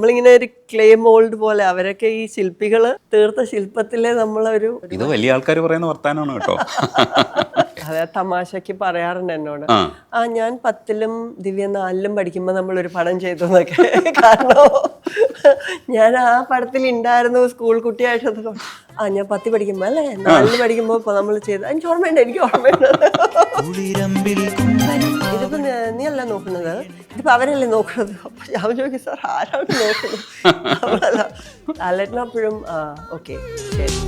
നമ്മളിങ്ങനെ ഒരു clay mould പോലെ അവരൊക്കെ ഈ ശില്പികള് തീർത്ത ശില്പത്തിലെ നമ്മളൊരു ഇത് വലിയ ആൾക്കാർ പറയുന്ന വർത്താനമാണ് കേട്ടോ. അതെ, തമാശക്ക് പറയാറുണ്ട് എന്നോട്, ഞാൻ 10ലും ദിവ്യ 4ലും പഠിക്കുമ്പോ നമ്മളൊരു പടം ചെയ്തു എന്നൊക്കെ. കാരണം ഞാൻ ആ പടത്തിൽ ഉണ്ടായിരുന്നു സ്കൂൾ കുട്ടിയായിട്ട്. ഞാൻ 10 പഠിക്കുമ്പോ അല്ലേ 4ല് പഠിക്കുമ്പോ നമ്മൾ ചെയ്തു. എനിക്ക് ഓർമ്മയുണ്ട്. ഇതിപ്പോ നീ അല്ല നോക്കുന്നത്, ഇതിപ്പോ അവരല്ലേ നോക്കുന്നത്. അപ്പൊ ഞാൻ ചോദിക്കും, സാർ ആരാണ് നോക്കുന്നത്? ലാലേട്ടനപ്പോഴും ഓക്കെ ശരി.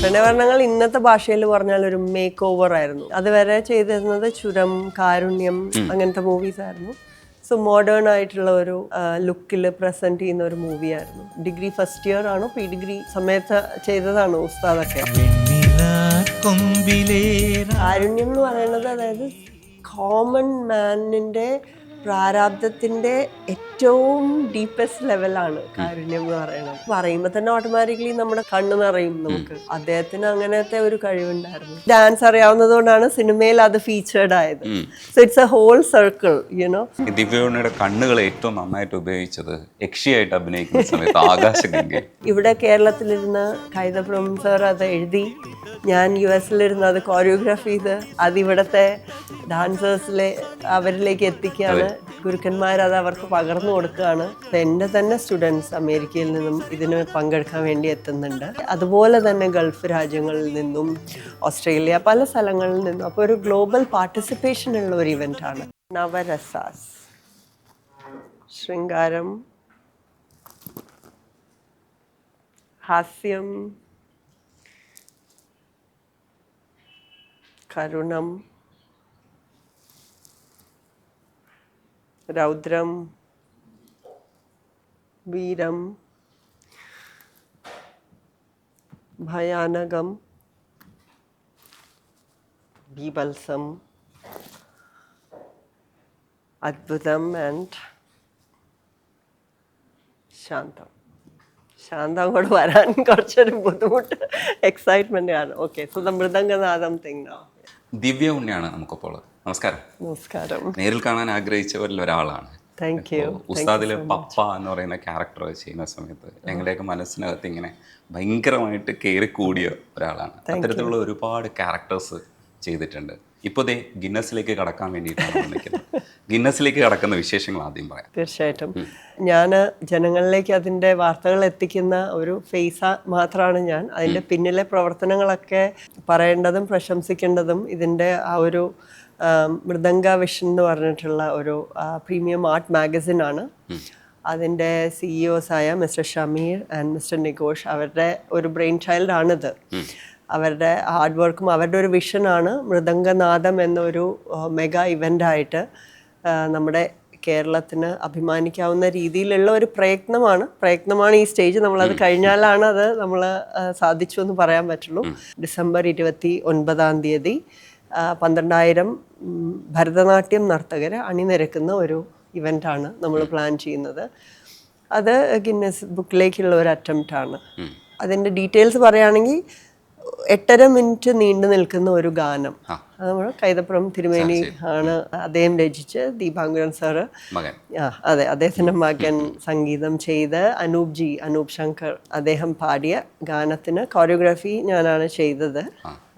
പ്രണയവർണ്ണങ്ങൾ ഇന്നത്തെ ഭാഷയിൽ പറഞ്ഞാൽ ഒരു മേക്ക് ഓവർ ആയിരുന്നു. അതുവരെ ചെയ്തിരുന്നത് ചുരം, കാരുണ്യം അങ്ങനത്തെ മൂവീസ് ആയിരുന്നു. സോ മോഡേൺ ആയിട്ടുള്ള ഒരു ലുക്കിൽ പ്രസന്റ് ചെയ്യുന്ന ഒരു മൂവിയായിരുന്നു. ഡിഗ്രി ഫസ്റ്റ് ഇയർ ആണോ പി ഡിഗ്രി സമയത്ത് ചെയ്തതാണോ ഉസ്താദൊക്കെ. കാരുണ്യം എന്ന് പറയുന്നത് അതായത് കോമൺ മാനിന്റെ പ്രാരാബ്ദത്തിന്റെ ഏറ്റവും ഡീപ്പസ്റ്റ് ലെവലാണ് കാരുണ്യം എന്ന് പറയുന്നത്. പറയുമ്പോൾ തന്നെ ഓട്ടോമാറ്റിക്കലി നമ്മുടെ കണ്ണ് നിറയും നമുക്ക്. അദ്ദേഹത്തിന് അങ്ങനത്തെ ഒരു കഴിവുണ്ടായിരുന്നു. ഡാൻസ് അറിയാവുന്നത് കൊണ്ടാണ് സിനിമയിൽ അത് ഫീച്ചേർഡ് ആയത്. So it's a whole circle you know. ദിവ്യയുടെ കണ്ണുകൾ ഏറ്റവും നന്നായിട്ട് ഉപയോഗിച്ചത് യക്ഷിയായിട്ട് അഭിനയിക്കുന്ന സമയത്ത് ആകാശഗംഗ. ഇവിടെ കേരളത്തിലിരുന്ന് കൈതപ്രം സാർ അത് എഴുതി, ഞാൻ US-ലിരുന്ന് അത് കോറിയോഗ്രാഫി ചെയ്ത് അത് ഇവിടുത്തെ ഡാൻസേഴ്സിലെ അവരിലേക്ക് എത്തിക്കുകയാണ്. ഗുരുക്കന്മാർ അത് അവർക്ക് പകർന്നു കൊടുക്കുകയാണ്. എൻ്റെ തന്നെ സ്റ്റുഡൻസ് അമേരിക്കയിൽ നിന്നും ഇതിന് പങ്കെടുക്കാൻ വേണ്ടി എത്തുന്നുണ്ട്. അതുപോലെ തന്നെ ഗൾഫ് രാജ്യങ്ങളിൽ നിന്നും ഓസ്ട്രേലിയ പല സ്ഥലങ്ങളിൽ നിന്നും. അപ്പോൾ ഒരു ഗ്ലോബൽ പാർട്ടിസിപ്പേഷൻ ഉള്ള ഒരു ഇവൻ്റാണ്. നവരസാസ്, ശൃംഗാരം, ഹാസ്യം, കരുണം, രൗദ്രം, വീരം, ഭയാനകം, ബീഭത്സം, അദ്ഭുതം ആൻഡ് ശാന്തം. ശാന്തം കൂടെ വരാൻ കുറച്ചൊരു ബുദ്ധിമുട്ട്, എക്സൈറ്റ്മെന്റ് ആണ്. Okay, so Mridanganadam thing now. Divya ഉണ്ണിയാണ് നമുക്കിപ്പോൾ. നമസ്കാരം. നമസ്കാരം. നേരിൽ കാണാൻ ആഗ്രഹിച്ചവരിൽ ഒരാളാണ്. Thank you. ഉസ്താദിലെ പപ്പ എന്ന് പറയുന്ന ക്യാരക്ടർ ചെയ്യുന്ന സമയത്ത് ഞങ്ങളുടെയൊക്കെ മനസ്സിനകത്ത് ഇങ്ങനെ ഭയങ്കരമായിട്ട് കയറി കൂടിയ ഒരാളാണ്. അത്തരത്തിലുള്ള ഒരുപാട് ക്യാരക്ടേഴ്സ് ചെയ്തിട്ടുണ്ട്. ഇപ്പോൾ ദേ ഗിന്നസിലേക്ക് കടക്കാൻ വേണ്ടിയിട്ടാണ് നിൽക്കുന്നത്. ഗിന്നസിലേക്ക് കടക്കുന്ന വിശേഷങ്ങൾ ആദ്യം പറയാം. തീർച്ചയായിട്ടും. ഞാൻ ജനങ്ങളിലേക്ക് അതിൻ്റെ വാർത്തകൾ എത്തിക്കുന്ന ഒരു ഫേസ് മാത്രമാണ് ഞാൻ. അതിൻ്റെ പിന്നിലെ പ്രവർത്തനങ്ങളൊക്കെ പറയേണ്ടതും പ്രശംസിക്കേണ്ടതും ഇതിൻ്റെ ആ ഒരു മൃദംഗ വിഷൻ എന്ന് പറഞ്ഞിട്ടുള്ള ഒരു പ്രീമിയം ആർട്ട് മാഗസിനാണ്. അതിൻ്റെ CEOs-ആയ mister Shameer and mister Nigosh, അവരുടെ ഒരു ബ്രെയിൻ ചൈൽഡാണിത്. അവരുടെ ഹാർഡ് വർക്കും അവരുടെ ഒരു വിഷനാണ് മൃദംഗനാദം എന്നൊരു മെഗാ ഇവൻ്റായിട്ട് നമ്മുടെ കേരളത്തിന് അഭിമാനിക്കാവുന്ന രീതിയിലുള്ള ഒരു പ്രയത്നമാണ് ഈ സ്റ്റേജ്. നമ്മളത് കഴിഞ്ഞാലാണ് അത് നമ്മൾ സാധിച്ചു എന്ന് പറയാൻ പറ്റുള്ളൂ. ഡിസംബർ 29 12,000 ഭരതനാട്യം നർത്തകരെ അണിനിരക്കുന്ന ഒരു ഇവൻ്റാണ് നമ്മൾ പ്ലാൻ ചെയ്യുന്നത്. അത് ഗിന്നസ് ബുക്കിലേക്കുള്ള ഒരു അറ്റംപ്റ്റാണ്. അതിൻ്റെ ഡീറ്റെയിൽസ് പറയുകയാണെങ്കിൽ 8.5 മിനിറ്റ് നീണ്ടു നിൽക്കുന്ന ഒരു ഗാനം. അത് നമ്മൾ കൈതപ്രം തിരുമേനി ആണ് അദ്ദേഹം രചിച്ച്, ദീപാങ്കുരൻ സാറ് അതെ അദ്ദേഹത്തിൻ്റെ മകൻ സംഗീതം ചെയ്ത്, അനൂപ് ശങ്കർ അദ്ദേഹം പാടിയ ഗാനത്തിന് കോറിയോഗ്രാഫി ഞാനാണ് ചെയ്തത്.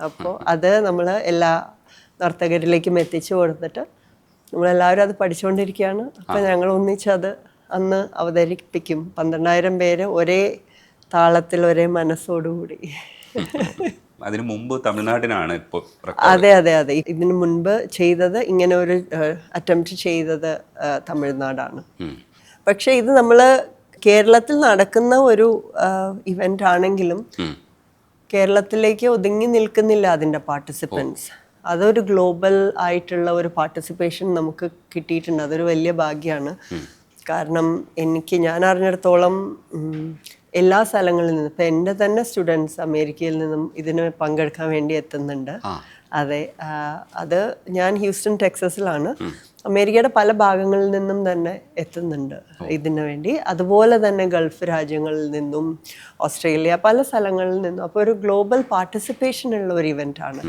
അപ്പോൾ അത് നമ്മൾ എല്ലാ നർത്തകരിലേക്കും എത്തിച്ചു കൊടുത്തിട്ട് നമ്മളെല്ലാവരും അത് പഠിച്ചുകൊണ്ടിരിക്കുകയാണ്. അപ്പം ഞങ്ങൾ ഒന്നിച്ചത് അന്ന് അവതരിപ്പിക്കും. 12,000 പേര് ഒരേ താളത്തിൽ ഒരേ മനസ്സോടുകൂടി. അതിനു മുമ്പ് തമിഴ്നാട്ടിനാണ് ഇപ്പോൾ. അതെ. ഇതിനു മുൻപ് ചെയ്തത് ഇങ്ങനെ ഒരു അറ്റംപ്റ്റ് ചെയ്തത് തമിഴ്നാടാണ്. പക്ഷെ ഇത് നമ്മൾ കേരളത്തിൽ നടക്കുന്ന ഒരു ഇവന്റ് ആണെങ്കിലും കേരളത്തിലേക്ക് ഒതുങ്ങി നിൽക്കുന്നില്ല അതിൻ്റെ പാർട്ടിസിപ്പൻസ്. അതൊരു ഗ്ലോബൽ ആയിട്ടുള്ള ഒരു പാർട്ടിസിപ്പേഷൻ നമുക്ക് കിട്ടിയിട്ടുണ്ട്. അതൊരു വലിയ ഭാഗ്യമാണ്. കാരണം ഞാൻ അറിഞ്ഞിടത്തോളം എല്ലാ സ്ഥലങ്ങളിൽ നിന്നും, ഇപ്പം എൻ്റെ തന്നെ സ്റ്റുഡൻസ് അമേരിക്കയിൽ നിന്നും ഇതിന് പങ്കെടുക്കാൻ വേണ്ടി എത്തുന്നുണ്ട്. അതെ, അത് ഞാൻ ഹ്യൂസ്റ്റൺ ടെക്സസിലാണ്. അമേരിക്കയുടെ പല ഭാഗങ്ങളിൽ നിന്നും തന്നെ എത്തുന്നുണ്ട് ഇതിനു വേണ്ടി. അതുപോലെ തന്നെ ഗൾഫ് രാജ്യങ്ങളിൽ നിന്നും ഓസ്ട്രേലിയ പല സ്ഥലങ്ങളിൽ നിന്നും. അപ്പോൾ ഒരു ഗ്ലോബൽ പാർട്ടിസിപ്പേഷൻ ഉള്ള ഒരു ഇവൻ്റാണ്.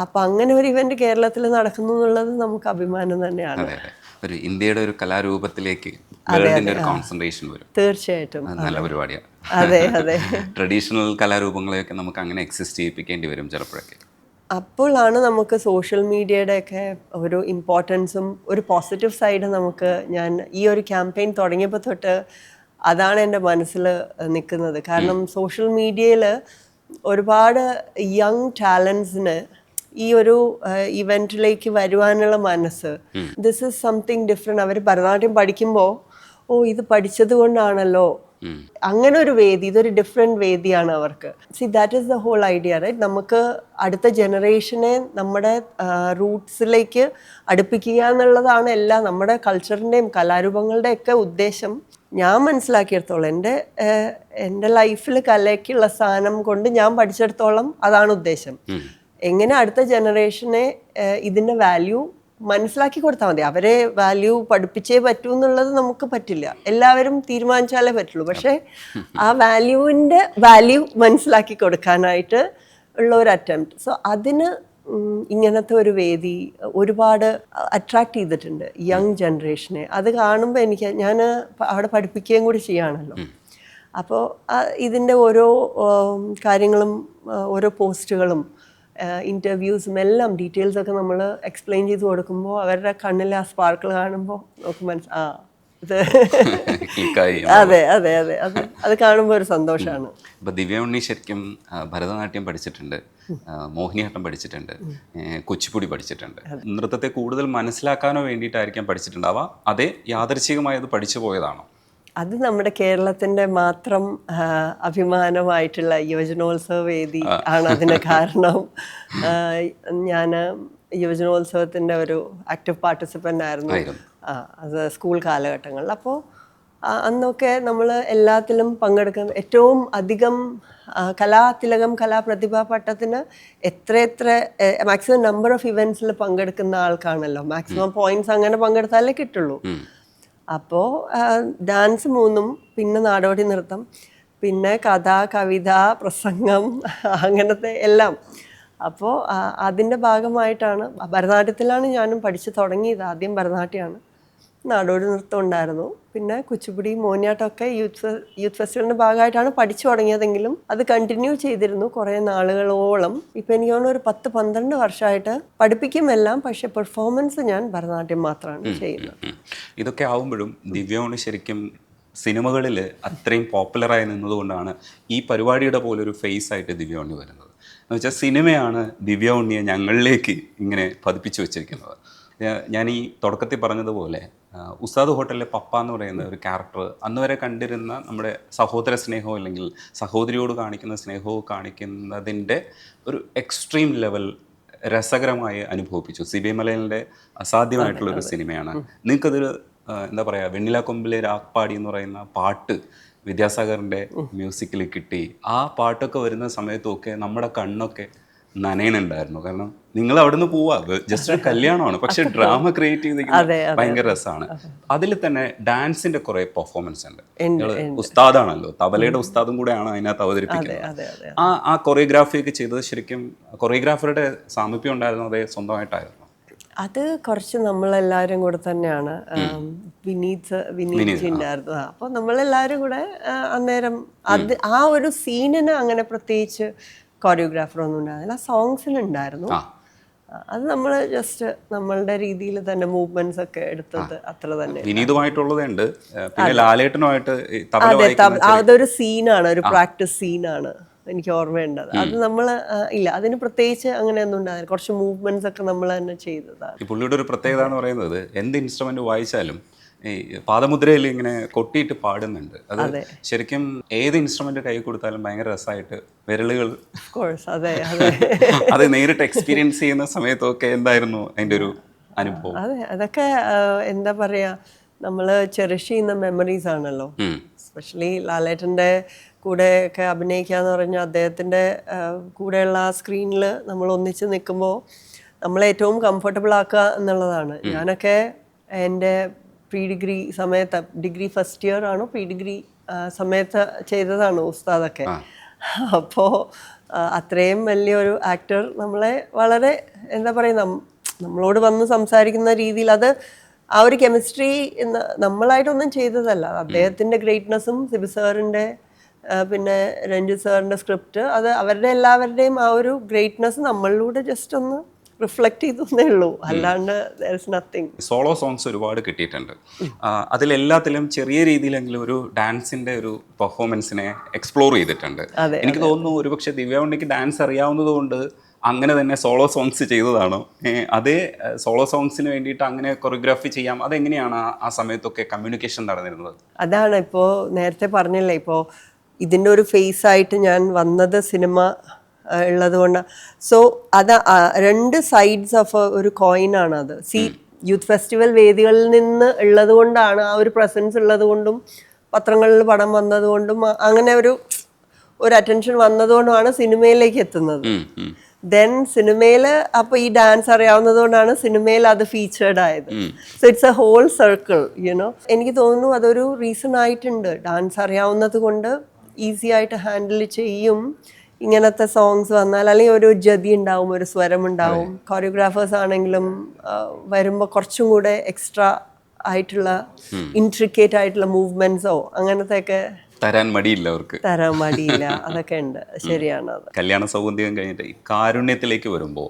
അപ്പം അങ്ങനെ ഒരു ഇവന്റ് കേരളത്തിൽ നടക്കുന്നു എന്നുള്ളത് നമുക്ക് അഭിമാനം തന്നെയാണ്. ഒരു ഇന്ത്യയുടെ ഒരു കലാരൂപത്തിലേക്ക് വേൾഡിൻ്റെ ഒരു കോൺസെൻട്രേഷൻ വരും. തീർച്ചയായിട്ടും അത് നല്ല പരിപാടിയാണ്. അതെ അതെ. ട്രഡീഷണൽ കലാരൂപങ്ങളെയൊക്കെ നമുക്ക് അങ്ങനെ എക്സിസ്റ്റ് ചെയ്യിപ്പിക്കേണ്ടി വരും ചിലപ്പോഴൊക്കെ. അപ്പോഴാണ് നമുക്ക് സോഷ്യൽ മീഡിയയുടെയൊക്കെ ഒരു ഇമ്പോർട്ടൻസും ഒരു പോസിറ്റീവ് സൈഡ് നമുക്ക് ഞാൻ ഈ ഒരു ക്യാമ്പയിൻ തുടങ്ങിയപ്പോൾ തൊട്ട് അതാണ് എൻ്റെ മനസ്സിൽ നിൽക്കുന്നത്. കാരണം സോഷ്യൽ മീഡിയയിൽ ഒരുപാട് യങ് ടാലൻസിന് ഈ ഒരു ഇവൻറ്റിലേക്ക് വരുവാനുള്ള മനസ്സ്, ദിസ് ഈസ് സംതിങ് ഡിഫറെൻറ്റ്. അവർ ഭരതനാട്യം പഠിക്കുമ്പോൾ ഇത് പഠിച്ചത് കൊണ്ടാണല്ലോ അങ്ങനെ ഒരു വേദി, ഇതൊരു ഡിഫറെൻറ്റ് വേദിയാണ് അവർക്ക്. See that is the whole idea, right? നമുക്ക് അടുത്ത ജനറേഷനെ നമ്മുടെ റൂട്ട്സിലേക്ക് അടുപ്പിക്കുക എന്നുള്ളതാണ് നമ്മുടെ കൾച്ചറിൻ്റെയും കലാരൂപങ്ങളുടെയൊക്കെ ഉദ്ദേശം. ഞാൻ മനസ്സിലാക്കിയെടുത്തോളം എൻ്റെ ലൈഫിൽ കലയ്ക്കുള്ള സ്ഥാനം കൊണ്ട് ഞാൻ പഠിച്ചെടുത്തോളം അതാണ് ഉദ്ദേശം. എങ്ങനെ അടുത്ത ജനറേഷനെ ഇതിൻ്റെ വാല്യൂ മനസ്സിലാക്കി കൊടുത്താൽ മതി. അവരെ വാല്യൂ പഠിപ്പിച്ചേ പറ്റൂ എന്നുള്ളത് നമുക്ക് പറ്റില്ല, എല്ലാവരും തീരുമാനിച്ചാലേ പറ്റുള്ളൂ. പക്ഷേ ആ വാല്യൂ മനസ്സിലാക്കി കൊടുക്കാനായിട്ട് ഉള്ള ഒരു അറ്റംപ്റ്റ്. സോ അതിന് ഇങ്ങനത്തെ ഒരു വേദി ഒരുപാട് അട്രാക്ട് ചെയ്തിട്ടുണ്ട് യങ് ജനറേഷനെ. അത് കാണുമ്പോൾ ഞാൻ അവിടെ പഠിപ്പിക്കുകയും കൂടി ചെയ്യുകയാണല്ലോ. അപ്പോൾ ഇതിൻ്റെ ഓരോ കാര്യങ്ങളും ഓരോ പോസ്റ്റുകളും ഇൻ്റർവ്യൂസും എല്ലാം ഡീറ്റെയിൽസൊക്കെ നമ്മൾ എക്സ്പ്ലെയിൻ ചെയ്ത് കൊടുക്കുമ്പോൾ അവരുടെ കണ്ണിലെ ആ സ്പാർക്കിൾ കാണുമ്പോൾ നമുക്ക് ഇത് അതെ അതെ അതെ അത് കാണുമ്പോൾ ഒരു സന്തോഷമാണ്. ഇപ്പോൾ ദിവ്യ ഉണ്ണി ശരിക്കും ഭരതനാട്യം പഠിച്ചിട്ടുണ്ട്, മോഹിനിയാട്ടം പഠിച്ചിട്ടുണ്ട്, കുച്ചിപ്പുടി പഠിച്ചിട്ടുണ്ട്. നൃത്തത്തെ കൂടുതൽ മനസ്സിലാക്കാനോ വേണ്ടിയിട്ടായിരിക്കാം പഠിച്ചിട്ടുണ്ടാവുക, അതേ യാദൃച്ഛികമായി അത് പഠിച്ചു പോയതാണോ? അത് നമ്മുടെ കേരളത്തിൻ്റെ മാത്രം അഭിമാനമായിട്ടുള്ള യുവജനോത്സവ വേദി ആണ് അതിന് കാരണം. ഞാൻ യുവജനോത്സവത്തിൻ്റെ ഒരു ആക്റ്റീവ് പാർട്ടിസിപ്പൻ്റ് ആയിരുന്നു അത് സ്കൂൾ കാലഘട്ടങ്ങളിൽ. അപ്പോൾ അന്നൊക്കെ നമ്മൾ എല്ലാത്തിലും പങ്കെടുക്കുന്ന ഏറ്റവും അധികം കലാതിലകം കലാപ്രതിഭാ പട്ടത്തിന് എത്ര മാക്സിമം നമ്പർ ഓഫ് ഇവൻറ്റ്സിൽ പങ്കെടുക്കുന്ന ആൾക്കാണല്ലോ. മാക്സിമം പോയിന്റ്സ് അങ്ങനെ പങ്കെടുത്താലേ കിട്ടുള്ളൂ. അപ്പോൾ ഡാൻസ് 3, പിന്നെ നാടോടി നൃത്തം, പിന്നെ കഥ, കവിത, പ്രസംഗം, അങ്ങനത്തെ എല്ലാം. അപ്പോൾ അതിൻ്റെ ഭാഗമായിട്ടാണ് ഭരതനാട്യത്തിലാണ് ഞാനും പഠിച്ചു തുടങ്ങിയത്. ആദ്യം ഭരതനാട്യമാണ്, നാടോടി നൃത്തം ഉണ്ടായിരുന്നു, പിന്നെ കുച്ചിപ്പുടി, മോഹിനിയാട്ടമൊക്കെ യൂത്ത് ഫെസ്റ്റിവലിൻ്റെ ഭാഗമായിട്ടാണ് പഠിച്ചു തുടങ്ങിയതെങ്കിലും അത് കണ്ടിന്യൂ ചെയ്തിരുന്നു കുറേ നാളുകളോളം. ഇപ്പം എനിക്ക് തോന്നുന്നു ഒരു 10-12 വർഷമായിട്ട് പഠിപ്പിക്കുമെല്ലാം, പക്ഷെ പെർഫോമൻസ് ഞാൻ ഭരതനാട്യം മാത്രമാണ് ചെയ്യുന്നത്. ഇതൊക്കെ ആവുമ്പോഴും ദിവ്യോണി ശരിക്കും സിനിമകളിൽ അത്രയും പോപ്പുലറായി നിന്നതുകൊണ്ടാണ് ഈ പരിപാടിയുടെ പോലൊരു ഫേസ് ആയിട്ട് ദിവ്യോണി വരുന്നത്. എന്ന് വെച്ചാൽ സിനിമയാണ് ദിവ്യ ഉണ്ണിയെ ഞങ്ങളിലേക്ക് ഇങ്ങനെ പതിപ്പിച്ചു വെച്ചിരിക്കുന്നത്. ഞാൻ ഈ തുടക്കത്തിൽ പറഞ്ഞതുപോലെ ഉസ്താദ് ഹോട്ടലിലെ പപ്പ എന്ന് പറയുന്ന ഒരു ക്യാരക്ടർ അന്ന് വരെ കണ്ടിരുന്ന നമ്മുടെ സഹോദര സ്നേഹവും അല്ലെങ്കിൽ സഹോദരിയോട് കാണിക്കുന്ന സ്നേഹവും കാണിക്കുന്നതിൻ്റെ ഒരു എക്സ്ട്രീം ലെവൽ രസകരമായി അനുഭവിപ്പിച്ചു. CBI മലയാളിൻ്റെ അസാധ്യമായിട്ടുള്ളൊരു സിനിമയാണ്. നിങ്ങൾക്കതൊരു എന്താ പറയുക, വെണ്ണില കൊമ്പിലെ രാപ്പാടി എന്ന് പറയുന്ന പാട്ട് വിദ്യാസാഗറിൻ്റെ മ്യൂസിക്കിൽ കിട്ടി. ആ പാട്ടൊക്കെ വരുന്ന സമയത്തൊക്കെ നമ്മുടെ കണ്ണൊക്കെ നനയനുണ്ടായിരുന്നു. കാരണം നിങ്ങൾ അവിടെ നിന്ന് പോവാ, ജസ്റ്റ് ഒരു കല്യാണമാണ്, പക്ഷെ ഡ്രാമ ക്രിയേറ്റ് ചെയ്തിരിക്കുന്നത് ഭയങ്കര രസമാണ്. അതിൽ തന്നെ ഡാൻസിന്റെ കുറെ പെർഫോമൻസ് ഉണ്ട്. ഉസ്താദാണല്ലോ, തബലയുടെ ഉസ്താദും കൂടെയാണ് അതിനകത്ത് അവതരിപ്പിക്കുന്നത്. ആ കൊറിയോഗ്രാഫി ഒക്കെ ചെയ്തത് ശരിക്കും കൊറിയോഗ്രാഫറുടെ സാമീപ്യം ഉണ്ടായിരുന്നു, അതേ സ്വന്തമായിട്ടായിരുന്നു? അത് കുറച്ച് നമ്മളെല്ലാവരും കൂടെ തന്നെയാണ്. വിനീത് ഉണ്ടായിരുന്നു. അപ്പോൾ നമ്മളെല്ലാവരും കൂടെ അന്നേരം ആ ഒരു സീനിന് അങ്ങനെ പ്രത്യേകിച്ച് കൊറിയോഗ്രാഫർ ഒന്നും ഉണ്ടായിരുന്നില്ല. സോങ്സിനുണ്ടായിരുന്നു. അത് നമ്മൾ ജസ്റ്റ് നമ്മളുടെ രീതിയിൽ തന്നെ മൂവ്മെന്റ്സ് ഒക്കെ എടുത്തത് അത്ര തന്നെ. വിനീതുമായിട്ടുള്ളതുണ്ട്, പിന്നെ ലാലേട്ടനുമായിട്ട് അതൊരു സീനാണ്, ഒരു പ്രാക്ടീസ് സീനാണ് എനിക്ക് ഓർമ്മയുണ്ടത്. അത് നമ്മൾ ഇല്ല, അതിന് പ്രത്യേകിച്ച് അങ്ങനെയൊന്നും ഉണ്ടാവില്ല. കുറച്ച് മൂവ്മെന്റ്സ് ഒക്കെ നമ്മൾ തന്നെ ചെയ്തതാണ്. ഈ പുള്ളിയുടെ ഒരു പ്രത്യേകത എന്ന് പറയുന്നത് എന്ത് ഇൻസ്ട്രുമെന്റ് വായിച്ചാലും ഈ പാദമുദ്രയിൽ ഇങ്ങനെ കൊട്ടിയിട്ട് പാടുന്നുണ്ട്. അത് ശരിക്കും ഏത് ഇൻസ്ട്രുമെന്റ് കൈ കൊടുത്താലും ഭയങ്കര രസമായിട്ട് വിരലുകൾ അത് നേരിട്ട് എക്സ്പീരിയൻസ് ചെയ്യുന്ന സമയത്തൊക്കെ എന്തായിരുന്നു അതിൻ്റെ ഒരു അനുഭവം? അതൊക്കെ എന്താ പറയാ, നമ്മൾ ചെറിഷ് ചെയ്യുന്ന മെമ്മറീസ് ആണല്ലോ. എസ്പെഷ്യലി ലാലേട്ടൻ്റെ കൂടെയൊക്കെ അഭിനയിക്കുക എന്ന് പറഞ്ഞാൽ അദ്ദേഹത്തിൻ്റെ കൂടെയുള്ള ആ സ്ക്രീനിൽ നമ്മൾ ഒന്നിച്ച് നിൽക്കുമ്പോൾ നമ്മളെ ഏറ്റവും കംഫർട്ടബിൾ ആക്കുക എന്നുള്ളതാണ്. ഞാനൊക്കെ എൻ്റെ ഡിഗ്രി സമയത്ത്, ഡിഗ്രി ഫസ്റ്റ് ഇയർ ആണോ ഡിഗ്രി സമയത്ത് ചെയ്തതാണ് ഉസ്താദൊക്കെ. അപ്പോൾ അത്രയും വലിയൊരു ആക്ടർ നമ്മളെ വളരെ എന്താ പറയുക, നമ്മളോട് വന്ന് സംസാരിക്കുന്ന രീതിയിൽ അത് ആ ഒരു കെമിസ്ട്രി നമ്മളായിട്ടൊന്നും ചെയ്തതല്ല. അദ്ദേഹത്തിൻ്റെ ഗ്രേറ്റ്നെസ്സും സിബി സാറിൻ്റെ പിന്നെ രഞ്ജിത്ത് സാറിൻ്റെ സ്ക്രിപ്റ്റ്, അത് അവരുടെ എല്ലാവരുടെയും ആ ഒരു ഗ്രേറ്റ്നെസ് നമ്മളിലൂടെ ജസ്റ്റ് ഒന്ന് റിഫ്ലക്റ്റ് ചെയ്തേ ഉള്ളൂ, അല്ലാണ്ട് there is nothing. Solo songs ഒരുപാട് കിട്ടിയിട്ടുണ്ട്. അതിലെല്ലാത്തിലും ചെറിയ രീതിയിലെങ്കിലും ഒരു ഡാൻസിന്റെ ഒരു പെർഫോമൻസിനെ എക്സ്പ്ലോർ ചെയ്തിട്ടുണ്ട്. എനിക്ക് തോന്നുന്നു ഒരുപക്ഷെ ദിവ്യ ഉണ്ണിക്ക് ഡാൻസ് അറിയാവുന്നത് കൊണ്ട് അങ്ങനെ തന്നെ സോളോ സോങ്സ് ചെയ്തതാണോ? അതേ സോളോ സോങ്സിന് വേണ്ടിയിട്ട് അങ്ങനെ കൊറിയോഗ്രാഫി ചെയ്യാം, അതെങ്ങനെയാണ് ആ സമയത്തൊക്കെ കമ്മ്യൂണിക്കേഷൻ നടന്നിരുന്നത്? അതാണ് ഇപ്പോൾ നേരത്തെ പറഞ്ഞില്ലേ, ഇപ്പോൾ ഇതിൻ്റെ ഒരു ഫേസ് ആയിട്ട് ഞാൻ വന്നത് സിനിമ ഉള്ളത് കൊണ്ട്. സോ അത് രണ്ട് സൈഡ്സ് ഓഫ് ഒരു കോയിനാണ് അത്. യൂത്ത് ഫെസ്റ്റിവൽ വേദികളിൽ നിന്ന് ഉള്ളത് കൊണ്ടാണ്, ആ ഒരു പ്രസൻസ് ഉള്ളത് കൊണ്ടും പത്രങ്ങളിൽ പടം വന്നതുകൊണ്ടും അങ്ങനെ ഒരു അറ്റൻഷൻ വന്നതുകൊണ്ടാണ് സിനിമയിലേക്ക് എത്തുന്നത്. ദെൻ സിനിമയിൽ അപ്പോൾ ഈ ഡാൻസ് അറിയാവുന്നത് കൊണ്ടാണ് സിനിമയിൽ അത് ഫീച്ചേർഡ് ആയത്. So it's a whole circle, you know. എനിക്ക് തോന്നുന്നു അതൊരു റീസൺ ആയിട്ടുണ്ട്. ഡാൻസ് അറിയാവുന്നത് കൊണ്ട് ഈസി ആയിട്ട് ഹാൻഡിൽ ചെയ്യും ഇങ്ങനത്തെ സോങ്സ് വന്നാൽ. അല്ലെങ്കിൽ ഒരു ജതി ഉണ്ടാവും, ഒരു സ്വരം ഉണ്ടാവും. കൊറിയോഗ്രാഫേഴ്സ് ആണെങ്കിലും വരുമ്പോൾ കുറച്ചും കൂടെ എക്സ്ട്രാ ആയിട്ടുള്ള ഇൻട്രിക്കേറ്റ് ആയിട്ടുള്ള മൂവ്മെന്റ്സോ അങ്ങനത്തെ ഒക്കെ തരാൻ മടിയില്ല, അവർക്ക് തരാൻ മടിയില്ല. അതൊക്കെ ഉണ്ട്, ശരിയാണ്. അത് കല്യാണ സൗഗന്ധികം കഴിഞ്ഞിട്ട് ഈ കാരുണ്യത്തിലേക്ക് വരുമ്പോൾ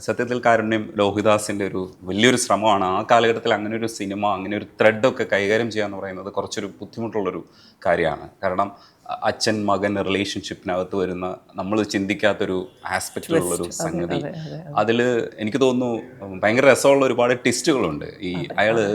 സത്യത്തിൽ കാരുണ്യം ലോഹിദാസിന്റെ ഒരു വലിയൊരു ശ്രമമാണ്. ആ കാലഘട്ടത്തിൽ അങ്ങനെ ഒരു സിനിമ, അങ്ങനെ ഒരു ത്രെഡൊക്കെ കൈകാര്യം ചെയ്യുക എന്ന് പറയുന്നത് കുറച്ചൊരു ബുദ്ധിമുട്ടുള്ളൊരു കാര്യമാണ്. കാരണം അച്ഛൻ മകൻ റിലേഷൻഷിപ്പിനകത്ത് വരുന്ന നമ്മൾ ചിന്തിക്കാത്തൊരു ആസ്പെക്റ്റിലുള്ളൊരു സംഗതി. അതിൽ എനിക്ക് തോന്നുന്നു ഭയങ്കര രസമുള്ള ഒരുപാട് ട്വിസ്റ്റുകളുണ്ട്. ഈ അയാള്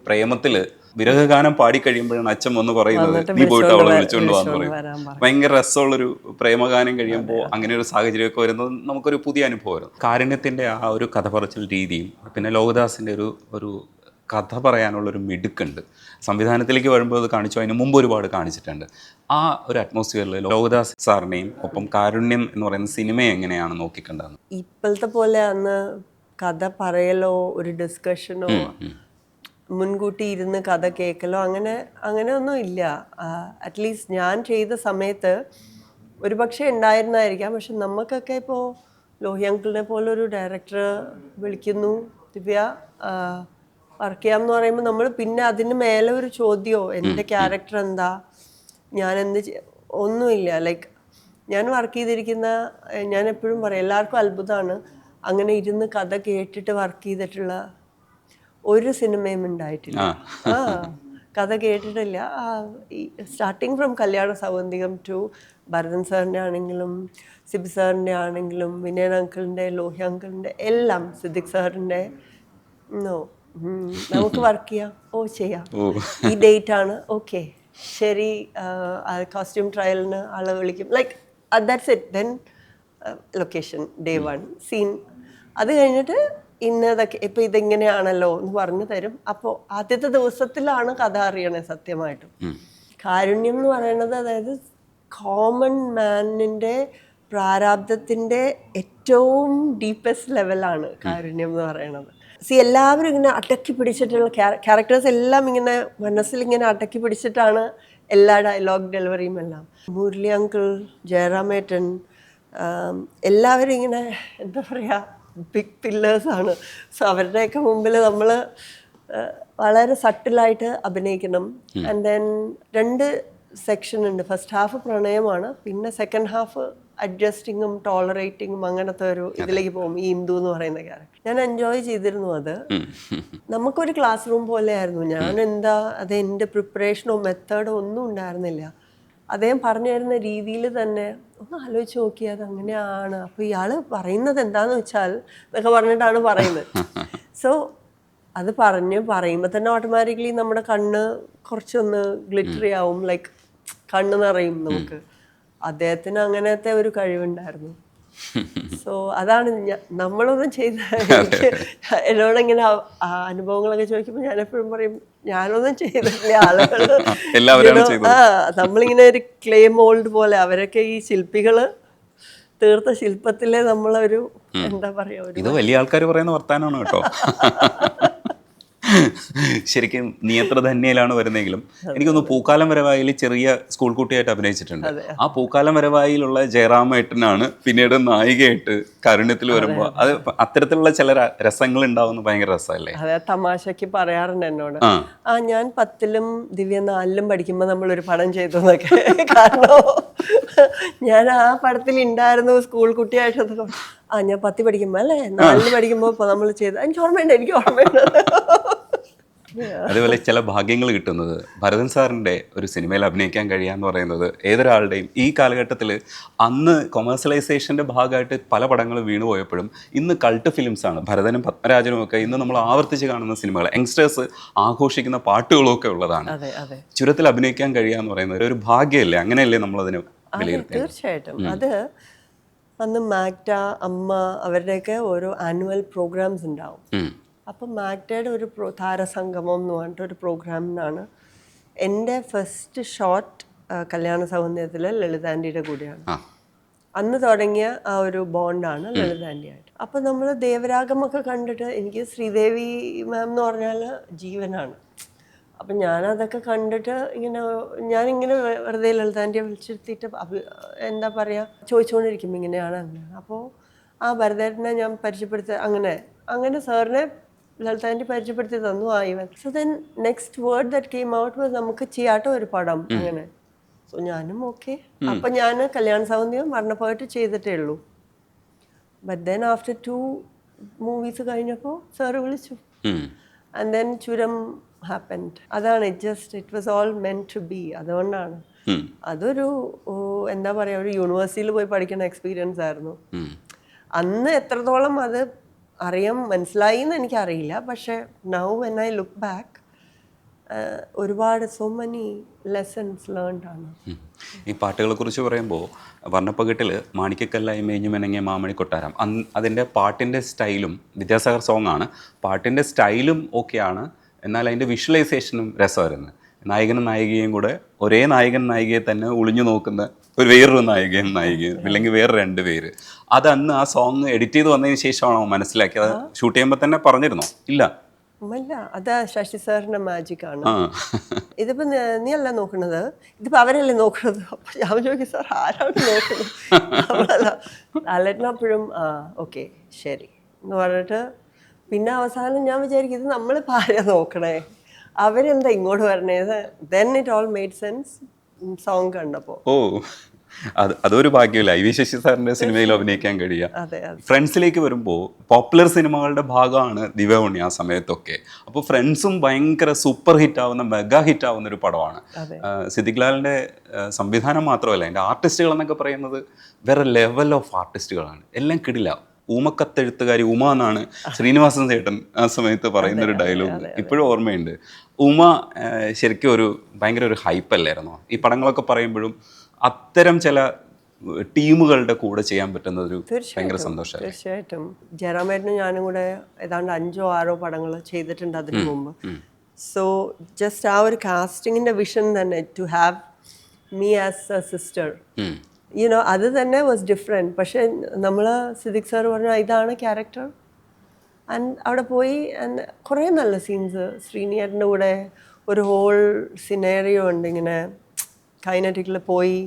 പ്രേമത്തിൽ വിരഹഗാനം പാടിക്കഴിയുമ്പോഴാണ് അച്ഛൻ വന്ന് പറയുന്നത് നീ പോയിട്ട് അവളെ വിളിച്ചുകൊണ്ട് പോകാന്ന് പറയും. ഭയങ്കര രസമുള്ളൊരു പ്രേമഗാനം കഴിയുമ്പോൾ അങ്ങനെ ഒരു സാഹചര്യമൊക്കെ വരുന്നത് നമുക്കൊരു പുതിയ അനുഭവമായിരുന്നു. കാരുണ്യത്തിൻ്റെ ആ ഒരു കഥ പറച്ചിൽ രീതിയും പിന്നെ ലോകദാസിൻ്റെ ഒരു കഥ പറയാനുള്ളൊരു മിടുക്കുണ്ട്. സംവിധാനത്തിലേക്ക് വരുമ്പോൾ അത് കാണിച്ചു, അതിന് മുമ്പ് ഒരുപാട് കാണിച്ചിട്ടുണ്ട്. ആ ഒരു അറ്റ്മോസ്ഫിയറിൽ ലോകദാസ് സാറിനെയും ഒപ്പം കാരുണ്യം എന്ന് പറയുന്ന സിനിമയെ എങ്ങനെയാണ് നോക്കിക്കണ്ടത്? ഇപ്പോഴത്തെ പോലെ അന്ന് കഥ പറയലോ ഒരു ഡിസ്കഷനോ മുൻകൂട്ടി ഇരുന്ന് കഥ കേൾക്കലോ അങ്ങനെ ഒന്നും ഇല്ല. അറ്റ്ലീസ്റ്റ് ഞാൻ ചെയ്ത സമയത്ത് ഒരു പക്ഷേ ഉണ്ടായിരുന്നായിരിക്കാം. പക്ഷെ നമുക്കൊക്കെ ഇപ്പോൾ ലോഹി അങ്കിളിനെ പോലൊരു ഡയറക്ടർ വിളിക്കുന്നു, ദിവ്യ വർക്ക് ചെയ്യാമെന്ന് പറയുമ്പോൾ നമ്മൾ പിന്നെ അതിന് മേലെ ഒരു ചോദ്യമോ എൻ്റെ ക്യാരക്ടർ എന്താ, ഞാൻ എന്ത് ഒന്നുമില്ല. ലൈക്ക് ഞാൻ വർക്ക് ചെയ്തിരിക്കുന്ന, ഞാൻ എപ്പോഴും പറയും എല്ലാവർക്കും അത്ഭുതമാണ്, അങ്ങനെ ഇരുന്ന് കഥ കേട്ടിട്ട് വർക്ക് ചെയ്തിട്ടുള്ള ഒരു സിനിമയും ഉണ്ടായിട്ടില്ല. കഥ കേട്ടിട്ടില്ല. സ്റ്റാർട്ടിങ് ഫ്രം കല്യാണ സൗഗന്ധികം ടു ഭരതൻ സാറിൻ്റെ ആണെങ്കിലും സിബി സാറിൻ്റെ ആണെങ്കിലും വിനയൻ അങ്കിളിൻ്റെ, ലോഹി അങ്കിളിൻ്റെ എല്ലാം, സിദ്ദിഖ് സാറിൻ്റെ, നോ നമുക്ക് വർക്ക് ചെയ്യാം, ചെയ്യാം, ഈ ഡേറ്റ് ആണ്, ഓക്കെ ശരി, കോസ്റ്റ്യൂം ട്രയലിന് ആളെ വിളിക്കും, like that's it. Then location, day 1 scene, അത് കഴിഞ്ഞിട്ട് ഇന്നതൊക്കെ ഇപ്പം ഇതെങ്ങനെയാണല്ലോ എന്ന് പറഞ്ഞു തരും. അപ്പോൾ ആദ്യത്തെ ദിവസത്തിലാണ് കഥ അറിയണേ സത്യമായിട്ടും. കാരുണ്യം എന്ന് പറയുന്നത് അതായത് കോമൺ മാനിൻ്റെ പ്രാരാബ്ധത്തിൻ്റെ ഏറ്റവും ഡീപ്പസ്റ്റ് ലെവലാണ് കാരുണ്യം എന്ന് പറയുന്നത്. എല്ലാവരും ഇങ്ങനെ അടക്കി പിടിച്ചിട്ടുള്ള ക്യാരക്ടേഴ്സ് എല്ലാം ഇങ്ങനെ മനസ്സിലിങ്ങനെ അടക്കി പിടിച്ചിട്ടാണ് എല്ലാ ഡയലോഗ് ഡെലിവറിയും എല്ലാം. മുരളി അങ്കിൾ, ജയറാമേട്ടൻ, എല്ലാവരും ഇങ്ങനെ എന്താ പറയുക, ബിഗ് പില്ലേഴ്സാണ്. സോ അവരുടെയൊക്കെ മുമ്പിൽ നമ്മൾ വളരെ സട്ടിലായിട്ട് അഭിനയിക്കണം. ആൻഡ് ദെൻ 2 സെക്ഷൻ ഉണ്ട്. ഫസ്റ്റ് ഹാഫ് പ്രണയമാണ്, പിന്നെ സെക്കൻഡ് ഹാഫ് അഡ്ജസ്റ്റിങ്ങും ടോളറേറ്റിങ്ങും അങ്ങനത്തെ ഒരു ഇതിലേക്ക് പോകും. ഈ ഇന്ദു എന്ന് പറയുന്ന ക്യാരക്ടർ ഞാൻ എൻജോയ് ചെയ്തിരുന്നു. അത് നമുക്കൊരു ക്ലാസ് റൂം പോലെ ആയിരുന്നു. ഞാൻ അത് എൻ്റെ പ്രിപ്പറേഷനോ മെത്തേഡോ ഒന്നും ഉണ്ടായിരുന്നില്ല. അദ്ദേഹം പറഞ്ഞു തരുന്ന രീതിയിൽ തന്നെ ഒന്ന് ആലോചിച്ച് നോക്കി, അത് അങ്ങനെയാണ്. അപ്പോൾ ഇയാൾ പറയുന്നത് എന്താണെന്ന് വെച്ചാൽ എന്നൊക്കെ പറഞ്ഞിട്ടാണ് പറയുന്നത്. സോ അത് പറയുമ്പോൾ തന്നെ ഓട്ടോമാറ്റിക്കലി നമ്മുടെ കണ്ണ് കുറച്ചൊന്ന് ഗ്ലിറ്ററി ആവും, ലൈക്ക് കണ്ണ് നിറയും നമുക്ക്. അദ്ദേഹത്തിന് അങ്ങനത്തെ ഒരു കഴിവുണ്ടായിരുന്നു. സോ അതാണ് നമ്മളൊന്നും ചെയ്ത എന്നോടിങ്ങനെ അനുഭവങ്ങളൊക്കെ ചോദിക്കുമ്പോൾ ഞാൻ എപ്പോഴും പറയും ഞാനൊന്നും ചെയ്തിട്ടില്ല. ആളുകൾ നമ്മളിങ്ങനെ ഒരു ക്ലേ മോൾഡ് പോലെ, അവരൊക്കെ ഈ ശില്പികള് തീർത്ത ശില്പത്തിലെ നമ്മളൊരു എന്താ പറയാ, ഇത് വലിയ ആൾക്കാർ പറയുന്ന വർത്താനാണ് കേട്ടോ. ശരിക്കും നിയത്ര ധന്യയിലാണ് വരുന്നെങ്കിലും എനിക്കൊന്ന് പൂക്കാലം വരവായിൽ ചെറിയ സ്കൂൾ കുട്ടിയായിട്ട് അഭിനയിച്ചിട്ടുണ്ട്. ആ പൂക്കാലം വരവായിലുള്ള ജയറാമേട്ടനാണ് പിന്നീട് നായികയായിട്ട് കാരുണ്യത്തിൽ വരുമ്പോൾ അത് അത്തരത്തിലുള്ള ചില രസങ്ങൾ ഉണ്ടാവുന്ന ഭയങ്കര രസമല്ലേ? അതെ, തമാശക്ക് പറയാറുണ്ട് എന്നോട്, ഞാൻ 10ലും ദിവ്യ 4ലും പഠിക്കുമ്പോൾ നമ്മളൊരു പടം ചെയ്തു എന്നൊക്കെ. കാരണം ഞാൻ ആ പടത്തിൽ ഉണ്ടായിരുന്നു സ്കൂൾ കുട്ടിയായിട്ട്. ഞാൻ 10 പഠിക്കുമ്പോ അല്ലേ 4ല് പഠിക്കുമ്പോ നമ്മൾ ചെയ്ത് എനിക്ക് ഓർമ്മയുണ്ട്. അതുപോലെ ചില ഭാഗ്യങ്ങൾ കിട്ടുന്നത് ഭരതൻ സാറിൻ്റെ ഒരു സിനിമയിൽ അഭിനയിക്കാൻ കഴിയാന്ന് പറയുന്നത് ഏതൊരാളുടെയും ഈ കാലഘട്ടത്തിൽ അന്ന് കൊമേഴ്സ്യലൈസേഷൻ്റെ ഭാഗമായിട്ട് പല പടങ്ങളും വീണുപോയപ്പോഴും ഇന്ന് കൾട്ട് ഫിലിംസാണ് ഭരതനും പത്മരാജനും ഒക്കെ ഇന്ന് നമ്മൾ ആവർത്തിച്ച് കാണുന്ന സിനിമകൾ, യങ്സ്റ്റേഴ്സ് ആഘോഷിക്കുന്ന പാട്ടുകളും ഒക്കെ ഉള്ളതാണ്. ചുരത്തിൽ അഭിനയിക്കാൻ കഴിയാന്ന് പറയുന്നത് ഒരു ഭാഗ്യമല്ലേ? അങ്ങനെയല്ലേ നമ്മളതിന് വിലയിരുത്തുന്നത്? തീർച്ചയായിട്ടും. അത് അന്ന് മാക്ട, അമ്മ അവരുടെയൊക്കെ ഓരോ ആനുവൽ പ്രോഗ്രാംസ് ഉണ്ടാവും. അപ്പം മാക്ടയുടെ ഒരു താരസംഗമം എന്ന് പറഞ്ഞിട്ടൊരു പ്രോഗ്രാമിനാണ് എൻ്റെ ഫസ്റ്റ് ഷോട്ട് കല്യാണ സൗന്ദര്യത്തിലെ ലളിതാൻ്റിയുടെ കൂടെയാണ്. അന്ന് തുടങ്ങിയ ആ ഒരു ബോണ്ടാണ് ലളിതാൻ്റിയായിട്ട്. അപ്പം നമ്മൾ ദേവരാഗമൊക്കെ കണ്ടിട്ട് എനിക്ക് ശ്രീദേവി മാം എന്ന് പറഞ്ഞാൽ ജീവനാണ്. അപ്പം ഞാനതൊക്കെ കണ്ടിട്ട് ഞാനിങ്ങനെ വെറുതെ ലളിതാൻ്റിയെ വിളിച്ചിരുത്തിയിട്ട് എന്താ പറയുക ചോദിച്ചുകൊണ്ടിരിക്കും ഇങ്ങനെയാണ് അങ്ങനെയാണ്. അപ്പോൾ ആ ഭരതേട്ടനെ ഞാൻ പരിചയപ്പെടുത്തി അങ്ങനെ സാറിനെ ലളിതാൻ്റി പരിചയപ്പെടുത്തി തന്നു ഇവൻ. So then next word that came out was നമുക്ക് ചെയ്യാട്ടോ ഒരു പടം അങ്ങനെ. സോ ഞാനും ഓക്കെ. അപ്പം ഞാൻ കല്യാണ സൗന്ദര്യം വർണ്ണപ്പായിട്ട് ചെയ്തിട്ടേ ഉള്ളൂ. ബട്ട് ദെൻ ആഫ്റ്റർ 2 മൂവീസ് കഴിഞ്ഞപ്പോൾ സാറ് വിളിച്ചു. And then Churam happened. അതാണ് it was all meant to be. അതുകൊണ്ടാണ് അതൊരു എന്താ പറയുക ഒരു യൂണിവേഴ്സിറ്റിയിൽ പോയി പഠിക്കുന്ന എക്സ്പീരിയൻസ് ആയിരുന്നു. അന്ന് എത്രത്തോളം അത് മനസ്സിലായി എന്ന് എനിക്കറിയില്ല. പക്ഷെ now when I look back ഒരുപാട് സോ മെനി ലെസൺസ് ലേൺഡ് ആണ്. ഈ പാട്ടുകളെ കുറിച്ച് പറയുമ്പോൾ വർണ്ണപ്പകിട്ടിൽ മാണിക്കക്കല്ലായി മേഞ്ഞു മെനങ്ങിയ മാമണി കൊട്ടാരം അതിൻ്റെ പാട്ടിൻ്റെ സ്റ്റൈലും വിദ്യാസാഗർ സോങ് ആണ്. പാട്ടിൻ്റെ സ്റ്റൈലും ഓക്കെയാണ്, എന്നാൽ അതിൻ്റെ വിഷ്വലൈസേഷനും രസമായിരുന്നു. നായകനും നായികയും കൂടെ ഒരേ നായകൻ നായികയെ തന്നെ ഒളിഞ്ഞു നോക്കുന്ന വേറൊരു നായികയും അല്ലെങ്കിൽ വേറെ 2 പേര്. അതന്ന് ആ സോങ് എഡിറ്റ് ചെയ്ത് വന്നതിന് ശേഷമാണോ മനസ്സിലാക്കിയത്? ഷൂട്ട് ചെയ്യുമ്പോൾ തന്നെ പറഞ്ഞിരുന്നോ? ഇല്ല, അതാ ശശി സാറിന്റെ മാജിക് ആണ്. ഇതിപ്പോ നീ അല്ല നോക്കുന്നത്, ഇതിപ്പോ അവരല്ലേ നോക്കുന്നത്. അപ്പൊ ഞാൻ ചോദിക്കും സാർ ആരാണ് നോക്കുന്നത്? അല്ലെപ്പോഴും ഓക്കെ ശരി എന്ന് പറഞ്ഞിട്ട് പിന്നെ അവസാനം ഞാൻ വിചാരിക്കും ഇത് നമ്മളിപ്പോൾ ആരാ നോക്കണേ, അവരെന്താ ഇങ്ങോട്ട് വരണേ. Then it all made sense song കണ്ടപ്പോൾ. അതൊരു ഭാഗ്യമല്ല ഐ വി ശശി സാറിന്റെ സിനിമയിൽ അഭിനയിക്കാൻ കഴിയുക. ഫ്രണ്ട്സിലേക്ക് വരുമ്പോൾ പോപ്പുലർ സിനിമകളുടെ ഭാഗമാണ് ദിവ്യ ഉണ്ണി ആ സമയത്തൊക്കെ. അപ്പോൾ ഫ്രണ്ട്സും ഭയങ്കര സൂപ്പർ ഹിറ്റ് ആവുന്ന മെഗാ ഹിറ്റ് ആവുന്ന ഒരു പടമാണ്. സിദ്ദിഖ് ലാലിന്റെ സംവിധാനം മാത്രമല്ല, എൻ്റെ ആർട്ടിസ്റ്റുകൾ എന്നൊക്കെ പറയുന്നത് വേറെ ലെവൽ ഓഫ് ആർട്ടിസ്റ്റുകളാണ്. എല്ലാം കിടില. ഊമക്കത്തെഴുത്തുകാരി ഉമ എന്നാണ് ശ്രീനിവാസൻ ചേട്ടൻ ആ സമയത്ത് പറയുന്നൊരു ഡയലോഗ് ഇപ്പോഴും ഓർമ്മയുണ്ട്. ഉമ ശരിക്കും ഭയങ്കര ഒരു ഹൈപ്പല്ലായിരുന്നോ? ഈ പടങ്ങളൊക്കെ പറയുമ്പോഴും അത്തരം ചില ടീമുകളുടെ കൂടെ ചെയ്യാൻ പറ്റുന്നതൊരു ഭയങ്കര സന്തോഷം. തീർച്ചയായിട്ടും. ജയറാമേട്ടനും ഞാനും കൂടെ ഏതാണ്ട് 5 or 6 പടങ്ങൾ ചെയ്തിട്ടുണ്ട് അതിനു മുമ്പ്. സോ ജസ്റ്റ് ആ ഒരു കാസ്റ്റിങ്ങിന്റെ വിഷൻ തന്നെ to have me as a sister, അത് തന്നെ വാസ് ഡിഫറെൻറ്റ്. പക്ഷെ നമ്മൾ സിദ്ദിഖ് സാർ പറഞ്ഞു ഇതാണ് ക്യാരക്ടർ. ആൻഡ് അവിടെ പോയി കുറേ നല്ല സീൻസ് ശ്രീനിയേട്ടൻ്റെ കൂടെ ഒരു ഹോൾ സിനേറിയോ ഉണ്ട്. ഇങ്ങനെ കൈനറ്റിക്കിൽ പോയി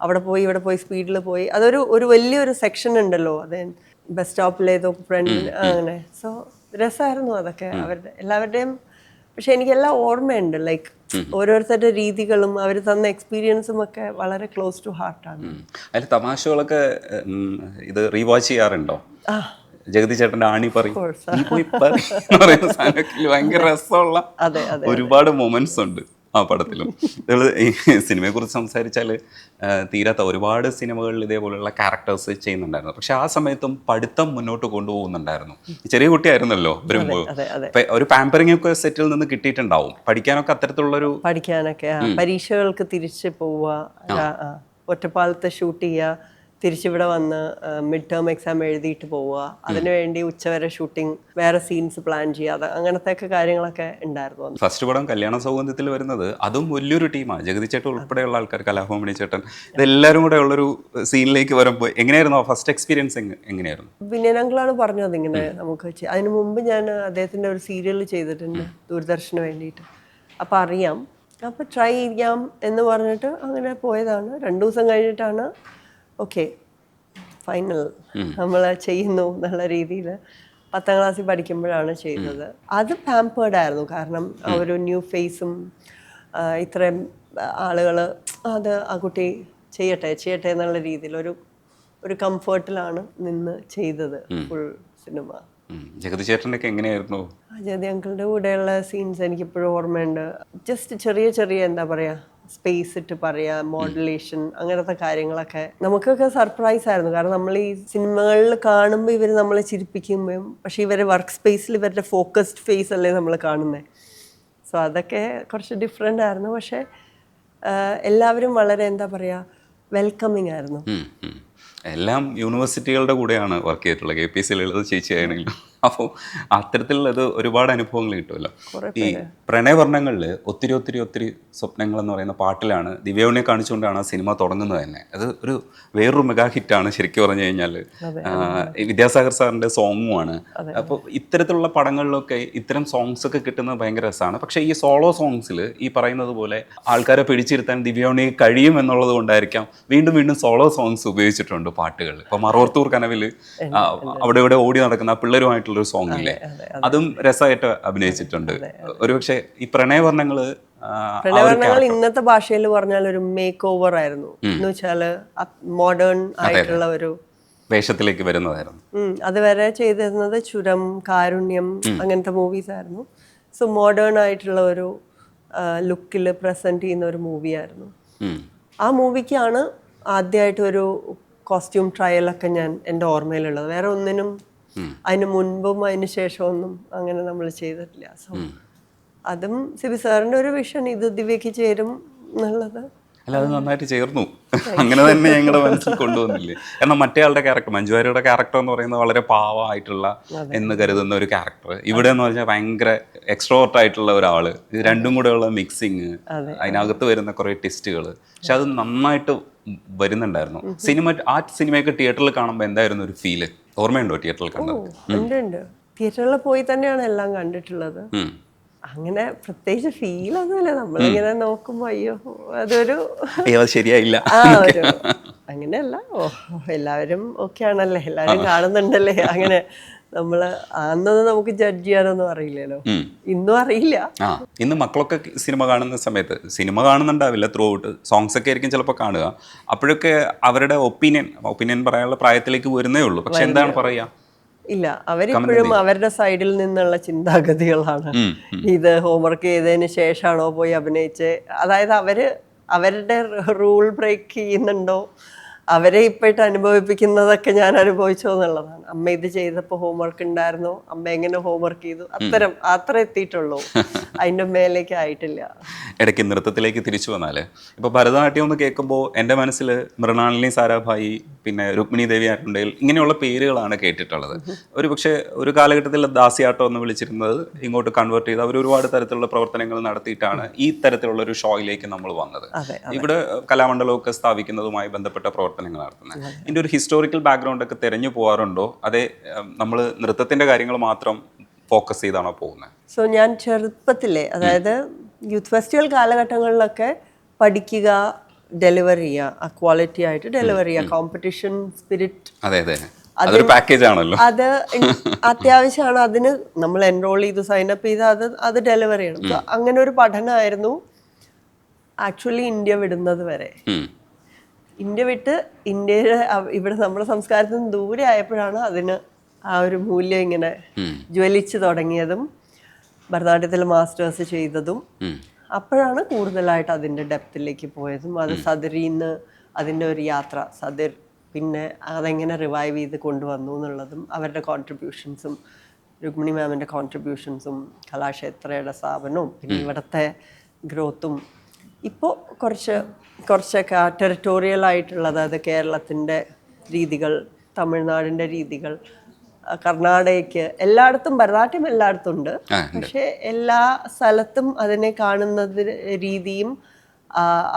അവിടെ പോയി ഇവിടെ പോയി സ്പീഡിൽ പോയി അതൊരു വലിയൊരു സെക്ഷൻ ഉണ്ടല്ലോ. അത് ബസ് സ്റ്റോപ്പിലേതോ ഫ്രണ്ട് അങ്ങനെ. സോ രസമായിരുന്നു അതൊക്കെ എല്ലാവരുടെയും. പക്ഷെ എനിക്കെല്ലാം ഓർമ്മയുണ്ട്. ലൈക്ക് ഓരോരുത്തരുടെ രീതികളും അവർ തന്ന എക്സ്പീരിയൻസും ഒക്കെ വളരെ ക്ലോസ് ടു ഹാർട്ടാണ്. അതിൽ തമാശകളൊക്കെ ഇത് റീവാച്ച് ചെയ്യാറുണ്ടോ? ജഗതി ചേട്ടൻ്റെ ആണി പറയും പറയുന്ന സാധനത്തിൽ ഭയങ്കര രസമുള്ള ഒരുപാട് മൊമെന്റ്സ് ഉണ്ട് ആ പടത്തിലും. ഈ സിനിമയെക്കുറിച്ച് സംസാരിച്ചാൽ തീരാത്ത ഒരുപാട് സിനിമകളിൽ ഇതേപോലെയുള്ള ക്യാരക്ടേഴ്സ് ചെയ്യുന്നുണ്ടായിരുന്നു. പക്ഷെ ആ സമയത്തും പഠിത്തം മുന്നോട്ട് കൊണ്ടുപോകുന്നുണ്ടായിരുന്നു. ചെറിയ കുട്ടിയായിരുന്നല്ലോ വരുമ്പോൾ. ഒരു പാമ്പറിംഗ് ഒക്കെ സെറ്റിൽ നിന്ന് കിട്ടിയിട്ടുണ്ടാവും. പഠിക്കാനൊക്കെ അത്തരത്തിലുള്ളൊരു പഠിക്കാനൊക്കെ പരീക്ഷകൾക്ക് തിരിച്ച് പോവുക, ഒറ്റപ്പാലത്ത് ഷൂട്ട് ചെയ്യുക, തിരിച്ചിവിടെ വന്ന് മിഡ് ടേം എക്സാം എഴുതിയിട്ട് പോവുക, അതിനുവേണ്ടി ഉച്ചവരെ ഷൂട്ടിംഗ്, വേറെ സീൻസ് പ്ലാൻ ചെയ്യാതെ, അങ്ങനത്തെ ഒക്കെ കാര്യങ്ങളൊക്കെ ഉണ്ടായിരുന്നു. ഫസ്റ്റ് പടം കല്യാണ സൗഗന്ധ്യത്തിൽ വരുന്നത് അതും വലിയൊരു ടീമാണ്. ജഗതി ചേട്ടൻ ഉൾപ്പെടെയുള്ള ആൾക്കാർ, കലാഭവൻ ചേട്ടൻ, ഇതെല്ലാവരും കൂടെ ഉള്ളൊരു സീനിലേക്ക് വരുമ്പോൾ എങ്ങനെയായിരുന്നു ഫസ്റ്റ് എക്സ്പീരിയൻസ്? എങ്ങനെയായിരുന്നു? വിനയനങ്ങളാണ് പറഞ്ഞത് ഇങ്ങനെ നമുക്ക് അതിന് മുമ്പ് ഞാൻ അദ്ദേഹത്തിൻ്റെ ഒരു സീരിയൽ ചെയ്തിട്ടുണ്ട് ദൂരദർശന് വേണ്ടിയിട്ട്. അപ്പോൾ അറിയാം, അപ്പോൾ ട്രൈ ചെയ്യാം എന്ന് പറഞ്ഞിട്ട് അങ്ങനെ പോയതാണ്. 2 ദിവസം കഴിഞ്ഞിട്ടാണ് ഓക്കെ ഫൈനൽ നമ്മൾ ചെയ്യുന്നു എന്നുള്ള രീതിയിൽ 10ാം ക്ലാസ്സിൽ പഠിക്കുമ്പോഴാണ് ചെയ്തത്. അത് പാമ്പേർഡ് ആയിരുന്നു, കാരണം ആ ഒരു ന്യൂ ഫേസും ഇത്രയും ആളുകൾ അത് ആ കുട്ടി ചെയ്യട്ടെ എന്നുള്ള രീതിയിൽ ഒരു കംഫർട്ടിലാണ് നിന്ന് ചെയ്തത് ഫുൾ സിനിമ. ജഗതി ചേട്ടനൊക്കെ എങ്ങനെയായിരുന്നു? ജഗതി അങ്കിളുടെ കൂടെയുള്ള സീൻസ് എനിക്കിപ്പോഴും ഓർമ്മയുണ്ട്. ജസ്റ്റ് ചെറിയ എന്താ പറയുക, സ്പേസ് ഇട്ട് പറയുക, മോഡുലേഷൻ, അങ്ങനത്തെ കാര്യങ്ങളൊക്കെ നമുക്കൊക്കെ സർപ്രൈസ് ആയിരുന്നു. കാരണം നമ്മൾ ഈ സിനിമകളിൽ കാണുമ്പോൾ ഇവർ നമ്മളെ ചിരിപ്പിക്കുമ്പോഴും, പക്ഷേ ഇവരെ വർക്ക് സ്പേസിൽ ഇവരുടെ ഫോക്കസ്ഡ് ഫേസ് അല്ലേ നമ്മൾ കാണുന്നത്. സോ അതൊക്കെ കുറച്ച് ഡിഫറെൻ്റ് ആയിരുന്നു. പക്ഷേ എല്ലാവരും വളരെ എന്താ പറയുക, വെൽക്കമിങ് ആയിരുന്നു. എല്ലാം യൂണിവേഴ്സിറ്റികളുടെ കൂടെയാണ് വർക്ക് ചെയ്തിട്ടുള്ളത്. KPSC ലളിത ചേച്ചി ആണെങ്കിലും. അപ്പോൾ അത്തരത്തിലുള്ളത് ഒരുപാട് അനുഭവങ്ങൾ കിട്ടുമല്ലോ. ഈ പ്രണയവർണ്ണങ്ങളിൽ ഒത്തിരി സ്വപ്നങ്ങൾ എന്ന് പറയുന്ന പാട്ടിലാണ് ദിവ്യനെ കാണിച്ചുകൊണ്ടാണ് ആ സിനിമ തുടങ്ങുന്നത് തന്നെ. അത് ഒരു വേറൊരു മെഗാ ഹിറ്റാണ് ശരിക്കും പറഞ്ഞു കഴിഞ്ഞാൽ. വിദ്യാസാഗർ സാറിൻ്റെ സോങ്ങുമാണ്. അപ്പോൾ ഇത്തരത്തിലുള്ള പടങ്ങളിലൊക്കെ ഇത്തരം സോങ്സ് ഒക്കെ കിട്ടുന്നത് ഭയങ്കര രസമാണ്. പക്ഷേ ഈ സോളോ സോങ്സിൽ ഈ പറയുന്നത് പോലെ ആൾക്കാരെ പിടിച്ചിരുത്താൻ ദിവ്യനെ കഴിയും എന്നുള്ളത് കൊണ്ടായിരിക്കാം വീണ്ടും സോളോ സോങ്സ് ഉപയോഗിച്ചിട്ടുണ്ട് പാട്ടുകൾ. ഇപ്പോൾ മറോർത്തൂർ കനവിൽ അവിടെ ഇവിടെ ഓടി നടക്കുന്ന പിള്ളേരുമായിട്ടുള്ളൊരു സോങ് ഇല്ലേ, അതും രസമായിട്ട് അഭിനയിച്ചിട്ടുണ്ട്. ഒരുപക്ഷെ ഈ പ്രണയവർണ്ണങ്ങൾ ഇന്നത്തെ ഭാഷയിൽ പറഞ്ഞാൽ ഒരു മേക്ക് ഓവർ ആയിരുന്നു എന്ന് വെച്ചാൽ മോഡേൺ ആയിട്ടുള്ള ഒരു വേഷത്തിലേക്ക് വരുന്നതായിരുന്നു. അതുവരെ ചെയ്തിരുന്നത് ചുരം, കാരുണ്യം അങ്ങനത്തെ മൂവീസ് ആയിരുന്നു. സോ മോഡേൺ ആയിട്ടുള്ള ഒരു ലുക്കിൽ പ്രസന്റ് ചെയ്യുന്ന ഒരു മൂവിയായിരുന്നു. ആ മൂവിക്കാണ് ആദ്യമായിട്ട് ഒരു കോസ്റ്റ്യൂം ട്രയലൊക്കെ എൻ്റെ ഓർമ്മയിലുള്ളത്. വേറെ ഒന്നിനും അതിന് മുൻപും അതിന് ശേഷമൊന്നും അങ്ങനെ നമ്മൾ ചെയ്തിട്ടില്ല. സോ അതും സിബി സാറിൻ്റെ ഒരു വിഷൻ, ഇത് ദിവ്യക്ക് ചേരും എന്നുള്ളത്. അല്ല, അത് നന്നായിട്ട് ചേർന്നു. അങ്ങനെ തന്നെ ഞങ്ങളുടെ മനസ്സിൽ കൊണ്ടുവന്നില്ലേ. കാരണം മറ്റേ ആളുടെ ക്യാരക്ടർ, മഞ്ജുവാരിയുടെ ക്യാരക്ടർ എന്ന് പറയുന്നത് വളരെ പാവമായിട്ടുള്ള എന്ന് കരുതുന്ന ഒരു ക്യാരക്ടർ, ഇവിടെ എന്ന് പറഞ്ഞാൽ ഭയങ്കര എക്സ്ട്രോവർട്ട് ആയിട്ടുള്ള ഒരാൾ. ഇത് രണ്ടും കൂടെയുള്ള മിക്സിങ്, അതിനകത്ത് വരുന്ന കുറേ ടെസ്റ്റുകൾ, പക്ഷെ അത് നന്നായിട്ട് വരുന്നുണ്ടായിരുന്നു. ആ സിനിമയൊക്കെ തിയേറ്ററിൽ കാണുമ്പോൾ എന്തായിരുന്നു ഒരു ഫീല്? ഓർമ്മയുണ്ടോ തിയേറ്ററിൽ കണ്ടത്? ഉണ്ട്. തിയേറ്ററിൽ പോയി തന്നെയാണ് എല്ലാം കണ്ടിട്ടുള്ളത്. അങ്ങനെ പ്രത്യേകിച്ച് ഫീൽ ഒന്നുമില്ല. നമ്മളിങ്ങനെ നോക്കുമ്പോ അയ്യോ അതൊരു ശരിയായില്ല അങ്ങനെയല്ല, എല്ലാവരും ഓക്കെ ആണല്ലേ, എല്ലാവരും കാണുന്നുണ്ടല്ലേ, അങ്ങനെ നമ്മള് അന്നൊന്നും നമുക്ക് ജഡ്ജ് ചെയ്യാനൊന്നും അറിയില്ലല്ലോ. ഇന്നും അറിയില്ല. ഇന്ന് മക്കളൊക്കെ സിനിമ കാണുന്ന സമയത്ത് സിനിമ കാണുന്നുണ്ടാവില്ല, ത്രൂ ഔട്ട് സോങ്സ് ഒക്കെ ആയിരിക്കും ചിലപ്പോൾ കാണുക. അപ്പോഴൊക്കെ അവരുടെ ഒപ്പീനിയൻ പറയാനുള്ള പ്രായത്തിലേക്ക് വരുന്നേ ഉള്ളൂ. പക്ഷെ എന്താണ് പറയാ, ഇല്ല, അവരിപ്പോഴും അവരുടെ സൈഡിൽ നിന്നുള്ള ചിന്താഗതികളാണ്. ഇത് ഹോംവർക്ക് ചെയ്തതിന് ശേഷമാണോ പോയി അഭിനയിച്ച്, അതായത് അവരുടെ റൂൾ ബ്രേക്ക് ചെയ്യുന്നുണ്ടോ, അവരെ ഇപ്പോഴത്തെ അനുഭവിപ്പിക്കുന്നതൊക്കെ ഞാൻ അനുഭവിച്ചോ എന്നുള്ളതാണ്. അമ്മ ഇത് ചെയ്തപ്പോൾ ഹോംവർക്ക് ഉണ്ടായിരുന്നോ, അമ്മ എങ്ങനെ ഹോംവർക്ക് ചെയ്തു, അത്ര എത്തിയിട്ടുള്ളൂ, അതിൻ്റെ മേലേക്ക് ആയിട്ടില്ല. ഇടയ്ക്ക് നൃത്തത്തിലേക്ക് തിരിച്ചു വന്നാൽ ഇപ്പോൾ ഭരതനാട്യം എന്ന് കേൾക്കുമ്പോൾ എൻ്റെ മനസ്സിൽ മൃണാളിനി സാരാഭായി, പിന്നെ രുക്മിണി ദേവി ആരുണ്ടെങ്കിൽ ഇങ്ങനെയുള്ള പേരുകളാണ് കേട്ടിട്ടുള്ളത്. പക്ഷേ ഒരു കാലഘട്ടത്തിൽ ദാസിയാട്ടം എന്ന് വിളിച്ചിരുന്നത് ഇങ്ങോട്ട് കൺവേർട്ട് ചെയ്ത് അവർ ഒരുപാട് തരത്തിലുള്ള പ്രവർത്തനങ്ങൾ നടത്തിയിട്ടാണ് ഈ തരത്തിലുള്ള ഒരു ഷോയിലേക്ക് നമ്മൾ വന്നത്. ഇവിടെ കലാമണ്ഡലമൊക്കെ സ്ഥാപിക്കുന്നതുമായി ബന്ധപ്പെട്ട പ്രവർത്തനങ്ങൾ നടത്തുന്നത്. ഇതിൻ്റെ ഒരു ഹിസ്റ്റോറിക്കൽ ബാക്ക്ഗ്രൗണ്ട് ഒക്കെ തിരഞ്ഞു പോകാറുണ്ടോ, അതേ നമ്മൾ നൃത്തത്തിൻ്റെ കാര്യങ്ങൾ മാത്രം ഫോക്കസ് ചെയ്താണോ പോകുന്നത്? സോ ഞാൻ ചെറുപ്പത്തിലെ, അതായത് യൂത്ത് ഫെസ്റ്റിവൽ കാലഘട്ടങ്ങളിലൊക്കെ പഠിക്കുക, ഡെലിവർ ചെയ്യുക, ആ ക്വാളിറ്റി ആയിട്ട് ഡെലിവർ ചെയ്യുക, കോമ്പറ്റീഷൻ സ്പിരിറ്റ്, അതൊരു പാക്കേജ് ആണല്ലോ, അത് അത്യാവശ്യമാണ്. അതിന് നമ്മൾ എൻറോൾ ചെയ്ത് സൈനപ്പ് ചെയ്ത് അത് ഡെലിവർ ചെയ്യണം. സോ അങ്ങനെ ഒരു പഠനമായിരുന്നു ആക്ച്വലി ഇന്ത്യ വിടുന്നത് വരെ. ഇന്ത്യ വിട്ട് ഇവിടെ നമ്മുടെ സംസ്കാരത്തിൽ നിന്ന് ദൂരെ ആയപ്പോഴാണ് അതിന് ആ ഒരു മൂല്യം ഇങ്ങനെ ജ്വലിച്ചു തുടങ്ങിയതും ഭരതനാട്യത്തിൽ മാസ്റ്റേഴ്സ് ചെയ്തതും. അപ്പോഴാണ് കൂടുതലായിട്ട് അതിൻ്റെ ഡെപ്തിലേക്ക് പോയതും. അത് സദരിന്ന് അതിൻ്റെ ഒരു യാത്ര, സദർ പിന്നെ അതെങ്ങനെ റിവൈവ് ചെയ്ത് കൊണ്ടുവന്നു എന്നുള്ളതും അവരുടെ കോൺട്രിബ്യൂഷൻസും, രുക്മിണി മാമിൻ്റെ കോൺട്രിബ്യൂഷൻസും, കലാക്ഷേത്രയുടെ സ്ഥാപനവും, പിന്നെ ഇവിടുത്തെ ഗ്രോത്തും. ഇപ്പോൾ കുറച്ചൊക്കെ ടെറിട്ടോറിയൽ ആയിട്ടുള്ളത്, അത് കേരളത്തിൻ്റെ രീതികൾ, തമിഴ്നാടിൻ്റെ രീതികൾ, കർണാടകയ്ക്ക് എല്ലായിടത്തും ഭരതനാട്യം എല്ലായിടത്തും ഉണ്ട്. പക്ഷേ എല്ലാ സ്ഥലത്തും അതിനെ കാണുന്നത് രീതിയും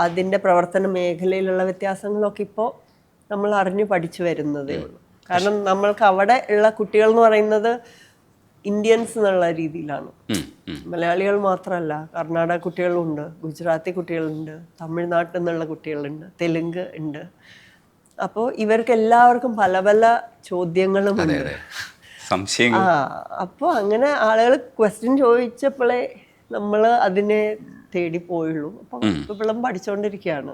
അതിൻ്റെ പ്രവർത്തന മേഖലയിലുള്ള വ്യത്യാസങ്ങളൊക്കെ ഇപ്പോൾ നമ്മൾ അറിഞ്ഞു പഠിച്ചു വരുന്നതേ ഉള്ളൂ. കാരണം നമ്മൾക്ക് അവിടെ ഉള്ള കുട്ടികൾ എന്ന് പറയുന്നത് ഇന്ത്യൻസ് എന്നുള്ള രീതിയിലാണ്. മലയാളികൾ മാത്രമല്ല, കർണാടക കുട്ടികളുണ്ട്, ഗുജറാത്തി കുട്ടികളുണ്ട്, തമിഴ്നാട്ടിൽ നിന്നുള്ള കുട്ടികളുണ്ട്, തെലുങ്ക് ഉണ്ട്. അപ്പോൾ ഇവർക്ക് എല്ലാവർക്കും പല പല ചോദ്യങ്ങളും ഉണ്ട്. അപ്പോൾ അങ്ങനെ ആളുകൾ ക്വസ്റ്റ്യൻ ചോദിച്ചപ്പോഴേ നമ്മൾ അതിനെ തേടി പോയുള്ളൂ. അപ്പം ഇപ്പോഴും പഠിച്ചുകൊണ്ടിരിക്കുകയാണ്.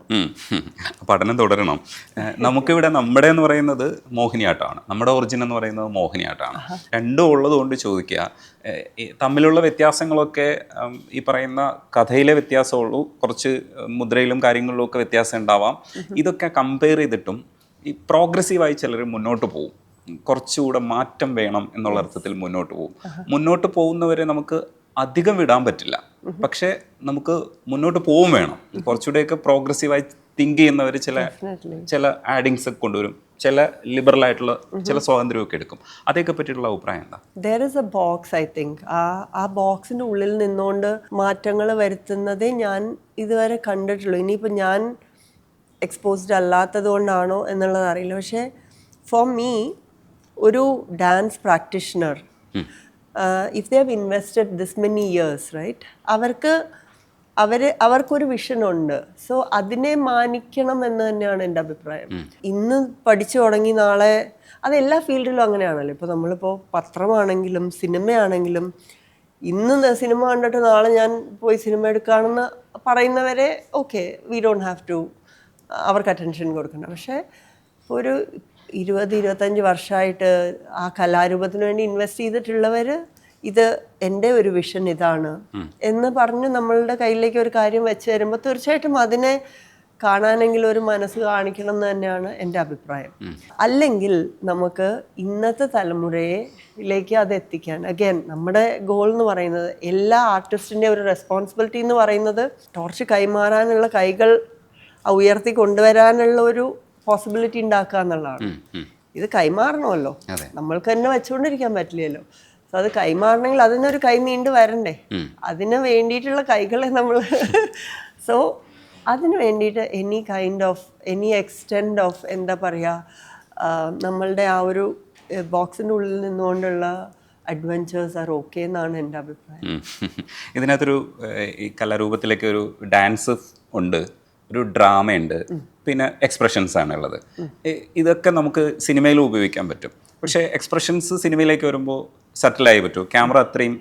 പഠനം തുടരണം. നമുക്കിവിടെ നമ്മുടെ എന്ന് പറയുന്നത് മോഹിനിയാട്ടമാണ്, നമ്മുടെ ഒറിജിൻ എന്ന് പറയുന്നത് മോഹിനിയാട്ടമാണ്. രണ്ടും ഉള്ളത് കൊണ്ട് ചോദിക്കുക, തമ്മിലുള്ള വ്യത്യാസങ്ങളൊക്കെ ഈ പറയുന്ന കഥയിലെ വ്യത്യാസമുള്ളൂ, കുറച്ച് മുദ്രയിലും കാര്യങ്ങളിലും ഒക്കെ വ്യത്യാസം ഉണ്ടാവാം. ഇതൊക്കെ കമ്പയർ ചെയ്തിട്ടും ഈ പ്രോഗ്രസീവായി ചിലർ മുന്നോട്ട് പോകും, കുറച്ചുകൂടെ മാറ്റം വേണം എന്നുള്ള അർത്ഥത്തിൽ മുന്നോട്ട് പോകും. മുന്നോട്ട് പോകുന്നവരെ നമുക്ക് അധികം വിടാൻ പറ്റില്ല, പക്ഷെ നമുക്ക് മുന്നോട്ട് പോവും വേണം. കുറച്ചുകൂടെയൊക്കെ പ്രോഗ്രസീവായി തിങ്ക് ചെയ്യുന്നവർ ചില ആഡിങ്സ് ഒക്കെ കൊണ്ടുവരും, ചില ലിബറൽ ആയിട്ടുള്ള ചില സ്വാതന്ത്ര്യമൊക്കെ എടുക്കും. അതേക്കെ പറ്റിയിട്ടുള്ള അഭിപ്രായം എന്താ? There is A box. I think ആ ബോക്സിൻ്റെ ഉള്ളിൽ നിന്നുകൊണ്ട് മാറ്റങ്ങൾ വരുത്തുന്നതേ ഞാൻ ഇതുവരെ കണ്ടിട്ടുള്ളൂ. ഇനിയിപ്പോൾ ഞാൻ എക്സ്പോസ്ഡ് അല്ലാത്തത് കൊണ്ടാണോ എന്നുള്ളത് അറിയില്ല. പക്ഷേ ഫോർ മീ, ഒരു dance practitioner, if they have invested this many years, right, അവർക്കൊരു വിഷനുണ്ട്. സോ അതിനെ മാനിക്കണം എന്ന് തന്നെയാണ് എൻ്റെ അഭിപ്രായം. ഇന്ന് പഠിച്ചു തുടങ്ങി നാളെ, അത് എല്ലാ ഫീൽഡിലും അങ്ങനെയാണല്ലോ. ഇപ്പോൾ നമ്മളിപ്പോൾ പത്രമാണെങ്കിലും സിനിമയാണെങ്കിലും, ഇന്ന് സിനിമ കണ്ടിട്ട് നാളെ ഞാൻ പോയി സിനിമ എടുക്കുകയാണെന്ന് പറയുന്നവരെ okay, we don't have to അവർക്ക് അറ്റൻഷൻ കൊടുക്കണം. പക്ഷേ ഇപ്പോൾ ഒരു 20-25 വർഷമായിട്ട് ആ കലാരൂപത്തിന് വേണ്ടി ഇൻവെസ്റ്റ് ചെയ്തിട്ടുള്ളവർ ഇത് എൻ്റെ ഒരു വിഷൻ ഇതാണ് എന്ന് പറഞ്ഞ് നമ്മളുടെ കയ്യിലേക്ക് ഒരു കാര്യം വെച്ച് തരുമ്പോൾ തീർച്ചയായിട്ടും അതിനെ കാണാനെങ്കിലും ഒരു മനസ്സ് കാണിക്കണം എന്ന് തന്നെയാണ് എൻ്റെ അഭിപ്രായം. അല്ലെങ്കിൽ നമുക്ക് ഇന്നത്തെ തലമുറയിലേക്ക് അത് എത്തിക്കാൻ, അഗൈൻ നമ്മുടെ ഗോൾ എന്ന് പറയുന്നത്, എല്ലാ ആർട്ടിസ്റ്റിൻ്റെ ഒരു റെസ്പോൺസിബിലിറ്റി എന്ന് പറയുന്നത് ടോർച്ച് കൈമാറാനുള്ള കൈകൾ ഉയർത്തി കൊണ്ടുവരാനുള്ള ഒരു പോസിബിലിറ്റി ഉണ്ടാക്കുക എന്നുള്ളതാണ്. ഇത് കൈമാറണമല്ലോ, നമ്മൾക്ക് തന്നെ വെച്ചുകൊണ്ടിരിക്കാൻ പറ്റില്ലല്ലോ. സോ അത് കൈമാറണമെങ്കിൽ അതിനൊരു കൈ നീണ്ടു വരണ്ടേ, അതിന് വേണ്ടിയിട്ടുള്ള കൈകളെ നമ്മൾ സോ അതിന് വേണ്ടിയിട്ട് എനി എക്സ്റ്റെൻഡ് ഓഫ് എന്താ പറയുക, നമ്മളുടെ ആ ഒരു ബോക്സിൻ്റെ ഉള്ളിൽ നിന്നുകൊണ്ടുള്ള അഡ്വഞ്ചേഴ്സ് ആർ ഓക്കെ എന്നാണ് എൻ്റെ അഭിപ്രായം. ഇതിനകത്തൊരു ഈ കലാരൂപത്തിലേക്ക് ഒരു ഡാൻസ് ഉണ്ട്, ഒരു ഡ്രാമയുണ്ട്, പിന്നെ എക്സ്പ്രഷൻസ് ആണുള്ളത്. ഇതൊക്കെ നമുക്ക് സിനിമയിലും ഉപയോഗിക്കാൻ പറ്റും. പക്ഷേ എക്സ്പ്രഷൻസ് സിനിമയിലേക്ക് വരുമ്പോൾ സറ്റിലായി പറ്റും. ക്യാമറ അത്രയും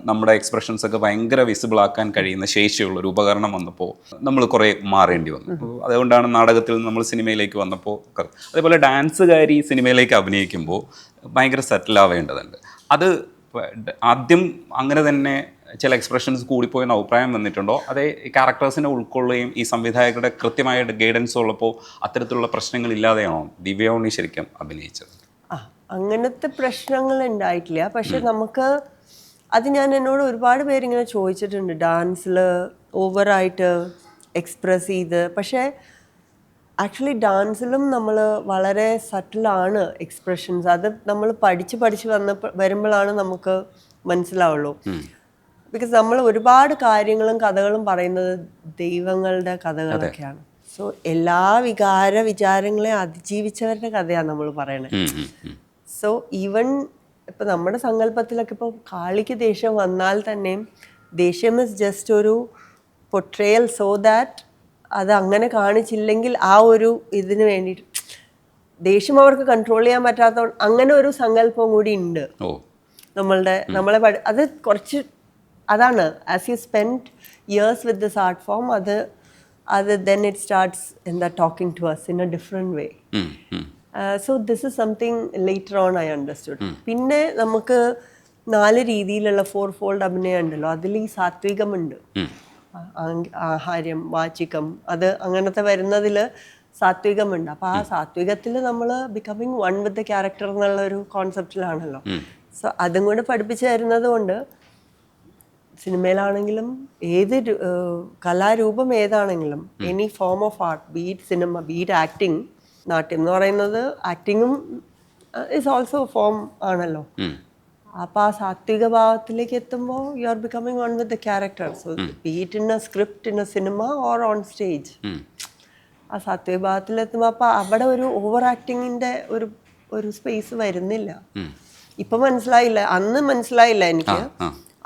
നമ്മുടെ എക്സ്പ്രഷൻസ് ഒക്കെ ഭയങ്കര വിസിബിൾ ആക്കാൻ കഴിയുന്ന ശേഷിയുള്ളൊരു ഉപകരണം വന്നപ്പോൾ നമ്മൾ കുറേ മാറേണ്ടി വന്നു. അതുകൊണ്ടാണ് നാടകത്തിൽ നിന്ന് നമ്മൾ സിനിമയിലേക്ക് വന്നപ്പോൾ. അതേപോലെ ഡാൻസുകാരി സിനിമയിലേക്ക് അഭിനയിക്കുമ്പോൾ ഭയങ്കര സെറ്റിലാവേണ്ടതുണ്ട്. അത് ആദ്യം അങ്ങനെ തന്നെ ചില എക്സ്പ്രഷൻസ് കൂടിപ്പോയെന്ന് അഭിപ്രായം വന്നിട്ടുണ്ടോ? അതേ ക്യാരക്ടേഴ്സിനെ ഉൾക്കൊള്ളുകയും ഈ സംവിധായകരുടെ കൃത്യമായിട്ട് ഗൈഡൻസ് ഉള്ളപ്പോൾ അത്തരത്തിലുള്ള പ്രശ്നങ്ങൾ ഇല്ലാതെയാണോ ദിവ്യ ഉണ്ണി ശരിക്കും അഭിനയിച്ചത്? അങ്ങനത്തെ പ്രശ്നങ്ങൾ ഉണ്ടായിട്ടില്ല. പക്ഷെ നമുക്ക് അത് എന്നോട് ഒരുപാട് പേരിങ്ങനെ ചോദിച്ചിട്ടുണ്ട്, ഡാൻസിൽ ഓവറായിട്ട് എക്സ്പ്രസ് ചെയ്ത്. പക്ഷേ ആക്ച്വലി ഡാൻസിലും നമ്മൾ വളരെ സട്ടിലാണ് എക്സ്പ്രഷൻസ്. അത് നമ്മൾ പഠിച്ച് വരുമ്പോഴാണ് നമുക്ക് മനസ്സിലാവുള്ളൂ. ബിക്കോസ് നമ്മൾ ഒരുപാട് കാര്യങ്ങളും കഥകളും പറയുന്നത് ദൈവങ്ങളുടെ കഥകളൊക്കെയാണ്. സോ എല്ലാ വിചാരങ്ങളെ അതിജീവിച്ചവരുടെ കഥയാണ് നമ്മൾ പറയണത്. സോ ഈവൻ ഇപ്പം നമ്മുടെ സങ്കല്പത്തിലൊക്കെ ഇപ്പോൾ കാളിക്ക് ദേഷ്യം വന്നാൽ തന്നെയും ദേഷ്യം ഇസ് ജസ്റ്റ് ഒരു പൊട്രയൽ, സോ ദാറ്റ് അത് അങ്ങനെ കാണിച്ചില്ലെങ്കിൽ ആ ഒരു ഇതിന് വേണ്ടിയിട്ട് ദേഷ്യം അവർക്ക് കൺട്രോൾ ചെയ്യാൻ പറ്റാത്ത അങ്ങനെ ഒരു സങ്കല്പം കൂടി ഉണ്ട് നമ്മളെ അത് കുറച്ച് അതാണ്. As you spend years with this art form, അത് then it starts in that talking to us in a different way. So this is something later on I understood. പിന്നെ നമുക്ക് 4 രീതിയിലുള്ള 4-fold അഭിനയം ഉണ്ടല്ലോ. അതിൽ ഈ സാത്വികമുണ്ട്, ആഹാര്യം, വാചികം, അത് അങ്ങനത്തെ വരുന്നതിൽ സാത്വികമുണ്ട്. അപ്പോൾ ആ സാത്വികത്തിൽ നമ്മൾ becoming one with the character എന്നുള്ള ഒരു കോൺസെപ്റ്റിലാണല്ലോ. സോ അതും കൂടെ പഠിപ്പിച്ചു തരുന്നത് കൊണ്ട് സിനിമയിലാണെങ്കിലും ഏത് കലാരൂപം ഏതാണെങ്കിലും any form of art, be it cinema, be it acting, നാട്യം എന്ന് പറയുന്നത് ആക്ടിങ്ങും ഇസ് ഓൾസോ ഫോം ആണല്ലോ. അപ്പോൾ ആ സാത്വിക ഭാവത്തിലേക്ക് എത്തുമ്പോൾ you are becoming one with the character. So B it in A script, in A cinema or on stage. ആ സാത്വിക ഭാവത്തിലെത്തുമ്പോൾ അപ്പോൾ അവിടെ ഒരു ഓവർ ആക്ടിങ്ങിൻ്റെ ഒരു സ്പേസ് വരുന്നില്ല. ഇപ്പം മനസ്സിലായില്ല, അന്ന് മനസ്സിലായില്ല എനിക്ക്.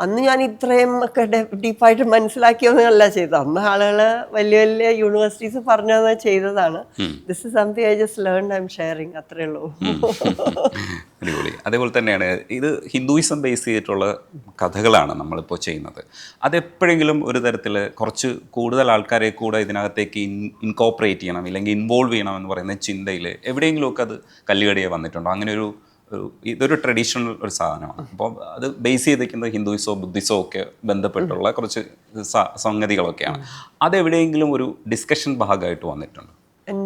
അന്ന് ഞാൻ ഇത്രയും ഒക്കെ ഡീപ്പായിട്ട് മനസ്സിലാക്കിയൊന്നുമല്ല ചെയ്തത്. അന്ന് ആളുകൾ വലിയ വലിയ യൂണിവേഴ്സിറ്റീസ് പറഞ്ഞത് ചെയ്തതാണ്. This is something I just learn, I M sharing, അത്രേ ഉള്ളൂ. അടിപൊളി. അതേപോലെ തന്നെയാണ് ഇത് ഹിന്ദുയിസം ബേസ് ചെയ്തിട്ടുള്ള കഥകളാണ് നമ്മളിപ്പോൾ ചെയ്യുന്നത്. അതെപ്പോഴെങ്കിലും ഒരു തരത്തിൽ കുറച്ച് കൂടുതൽ ആൾക്കാരെ കൂടെ ഇതിനകത്തേക്ക് ഇൻകോപ്പറേറ്റ് ചെയ്യണം, ഇല്ലെങ്കിൽ ഇൻവോൾവ് ചെയ്യണം എന്ന് പറയുന്ന ചിന്തയിൽ എവിടെയെങ്കിലുമൊക്കെ അത് കല്ലുകടിയെ വന്നിട്ടുണ്ടോ? അങ്ങനെ ഇതൊരു ട്രഡീഷണൽ ഒരു സാധനമാണ്. അപ്പോൾ അത് ബേസ് ചെയ്തിരിക്കുന്നത് ഹിന്ദുയിസോ ബുദ്ധിസോ ഒക്കെ ബന്ധപ്പെട്ടുള്ള കുറച്ച് സംഗതികളൊക്കെയാണ്. അതെവിടെയെങ്കിലും ഒരു ഡിസ്കഷൻ ഭാഗമായിട്ട് വന്നിട്ടുണ്ടോ?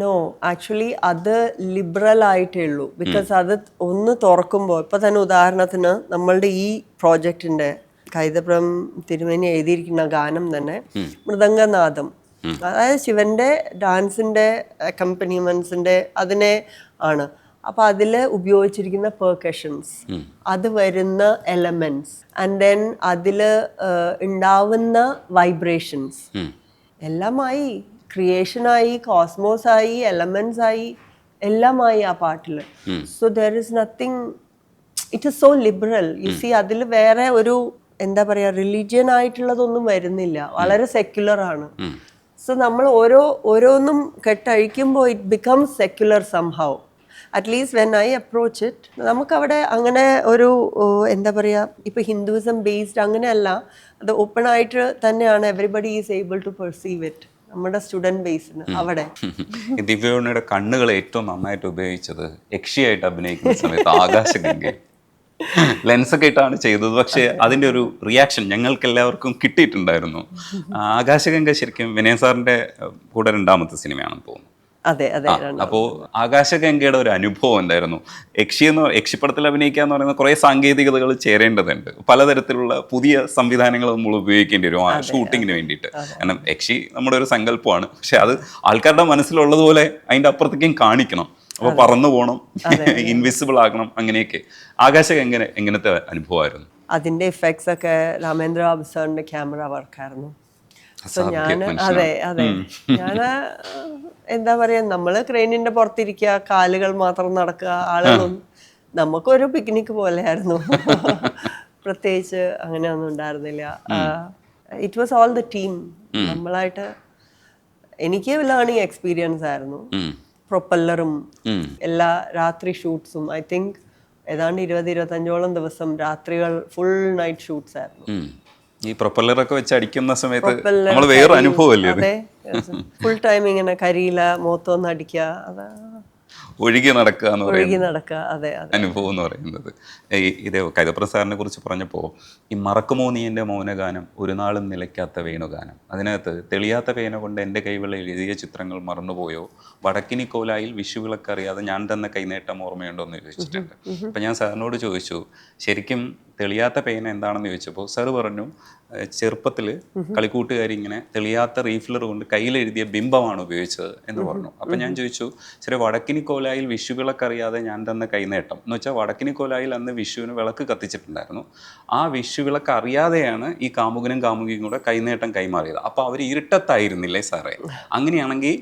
നോ, ആക്ച്വലി അത് ലിബറൽ ആയിട്ടേ ഉള്ളൂ. ബിക്കോസ് അത് ഒന്ന് തുറക്കുമ്പോൾ, ഇപ്പം തന്നെ ഉദാഹരണത്തിന് നമ്മളുടെ ഈ പ്രോജക്റ്റിൻ്റെ കൈതപ്രം തിരുമേനി എഴുതിയിരിക്കുന്ന ഗാനം തന്നെ മൃദംഗനാദം, അതായത് ശിവൻ്റെ ഡാൻസിൻ്റെ അക്കമ്പനിമെൻസിൻ്റെ അതിനെ ആണ്. അപ്പോൾ അതിൽ ഉപയോഗിച്ചിരിക്കുന്ന പെർക്കഷൻസ്, അത് വരുന്ന എലമെൻറ്റ്സ്, ആൻഡ് ദെൻ അതിൽ ഉണ്ടാവുന്ന വൈബ്രേഷൻസ് എല്ലാമായി, ക്രിയേഷനായി, കോസ്മോസായി, എലമെൻറ്റ്സ് ആയി, എല്ലാമായി ആ പാട്ടിൽ. So there is nothing, it is so liberal. You see അതിൽ വേറെ ഒരു എന്താ പറയുക റിലീജിയൻ ആയിട്ടുള്ളതൊന്നും വരുന്നില്ല, വളരെ സെക്യുലർ ആണ്. സോ നമ്മൾ ഓരോന്നും കെട്ടഴിക്കുമ്പോൾ it becomes secular somehow. At least when I approach it, നമുക്കവിടെ അങ്ങനെ ഒരു എന്താ പറയുക, ഇപ്പോൾ ഹിന്ദുയിസം ബേസ്ഡ് അങ്ങനെയല്ല, അത് ഓപ്പൺ ആയിട്ട് തന്നെയാണ്. Everybody is able to perceive it. നമ്മുടെ സ്റ്റുഡൻറ് ബേസിന് അവിടെ ദിവ്യയുടെ കണ്ണുകൾ ഏറ്റവും നന്നായിട്ട് ഉപയോഗിച്ചത് യക്ഷിയായിട്ട് അഭിനയിക്കുന്ന സമയത്ത് ആകാശഗംഗ ലെൻസൊക്കെ ഇട്ടാണ് ചെയ്തത്. പക്ഷേ അതിൻ്റെ ഒരു റിയാക്ഷൻ ഞങ്ങൾക്ക് എല്ലാവർക്കും കിട്ടിയിട്ടുണ്ടായിരുന്നു. ആകാശഗംഗ ശരിക്കും വിനയൻ സാറിൻ്റെ കൂടെ 2ാമത്തെ സിനിമയാണെന്ന് തോന്നുന്നു. അതെ അതെ. അപ്പോൾ ആകാശഗംഗയുടെ ഒരു അനുഭവം എന്തായിരുന്നു? യക്ഷിപ്പടത്തിൽ അഭിനയിക്കുക എന്ന് പറയുന്ന കുറേ സാങ്കേതികതകൾ ചേരേണ്ടതുണ്ട്, പലതരത്തിലുള്ള പുതിയ സംവിധാനങ്ങൾ നമ്മൾ ഉപയോഗിക്കേണ്ടി വരും ആ ഷൂട്ടിങ്ങിന് വേണ്ടിയിട്ട്. കാരണം യക്ഷി നമ്മുടെ ഒരു സങ്കല്പമാണ്, പക്ഷെ അത് ആൾക്കാരുടെ മനസ്സിലുള്ളതുപോലെ അതിൻ്റെ അപ്പുറത്തേക്കും കാണിക്കണം. അപ്പോൾ പറന്നു പോകണം, ഇൻവിസിബിൾ ആകണം, അങ്ങനെയൊക്കെ. ആകാശഗംഗ എങ്ങനത്തെ അനുഭവമായിരുന്നു? അതിൻ്റെ ഇഫക്ട്സ് ഒക്കെ രാമേന്ദ്ര ബാബു സാറിൻ്റെ ക്യാമറ വർക്കായിരുന്നു. സോ ഞാൻ ഞാൻ എന്താ പറയാ, നമ്മള് ക്രെയിനിന്റെ പുറത്തിരിക്കുക, കാലുകൾ മാത്രം നടക്കുക, ആളുകളൊന്നും, നമുക്കൊരു പിക്നിക് പോലെയായിരുന്നു. പ്രത്യേകിച്ച് അങ്ങനെയൊന്നും ഉണ്ടായിരുന്നില്ല. It was all the team. നമ്മളായിട്ട് എനിക്ക് ലേണിംഗ് എക്സ്പീരിയൻസ് ആയിരുന്നു. പ്രൊപ്പല്ലറും എല്ലാ രാത്രി ഷൂട്ട്സും, ഐ തിങ്ക് ഏതാണ്ട് 20-25ഓളം ദിവസം രാത്രികൾ ഫുൾ നൈറ്റ് ഷൂട്ട്സ് ആയിരുന്നു. ഈ പ്രൊപ്പല്ലറൊക്കെ വെച്ച് അടിക്കുന്ന സമയത്ത് നമ്മൾ വേറെ അനുഭവമല്ലേ? അതെ, ഫുൾ ടൈം ഇങ്ങനെ കരിയില മുഖത്തൊന്ന് അടിക്കുക, അതാ ഒഴുകി നടക്കുക എന്ന് പറയുന്നത് അനുഭവം എന്ന് പറയുന്നത്. ഇതേ കൈതപ്രം സാറിനെ കുറിച്ച് പറഞ്ഞപ്പോൾ ഈ മറക്കുമോ നീ എൻ്റെ മൗനഗാനം, ഒരു നാളും നിലയ്ക്കാത്ത വേണുഗാനം, അതിനകത്ത് തെളിയാത്ത പേന കൊണ്ട് എൻ്റെ കൈകളിൽ എഴുതിയ ചിത്രങ്ങൾ മറന്നുപോയോ, വടക്കിനി കോലായിൽ വിഷുവിളക്കറിയാതെ ഞാൻ തന്ന കൈനേട്ടം ഓർമ്മയുണ്ടോ എന്ന് ചോദിച്ചിട്ടുണ്ട്. അപ്പം ഞാൻ സാറിനോട് ചോദിച്ചു, ശരിക്കും തെളിയാത്ത പേന എന്താണെന്ന് ചോദിച്ചപ്പോൾ സാറ് പറഞ്ഞു, ചെറുപ്പത്തിൽ കളിക്കൂട്ടുകാരി ഇങ്ങനെ തെളിയാത്ത റീഫിലർ കൊണ്ട് കയ്യിലെഴുതിയ ബിംബമാണ് ഉപയോഗിച്ചത് എന്ന് പറഞ്ഞു. അപ്പം ഞാൻ ചോദിച്ചു, ശരി, വടക്കിനി കോലായിൽ വിഷുവിളക്കറിയാതെ ഞാൻ തന്ന കൈനേട്ടം എന്ന് വെച്ചാൽ വടക്കിനി കോലായിൽ അന്ന് വിഷുവിന് വിളക്ക് കത്തിച്ചിട്ടുണ്ടായിരുന്നു. ആ വിഷുവിളക്ക് അറിയാതെയാണ് ഈ കാമുകനും കാമുകിയും കൂടെ കൈനേട്ടം കൈമാറിയത്. അപ്പോൾ അവർ ഇരുട്ടത്തായിരുന്നില്ലേ സാറേ? അങ്ങനെയാണെങ്കിൽ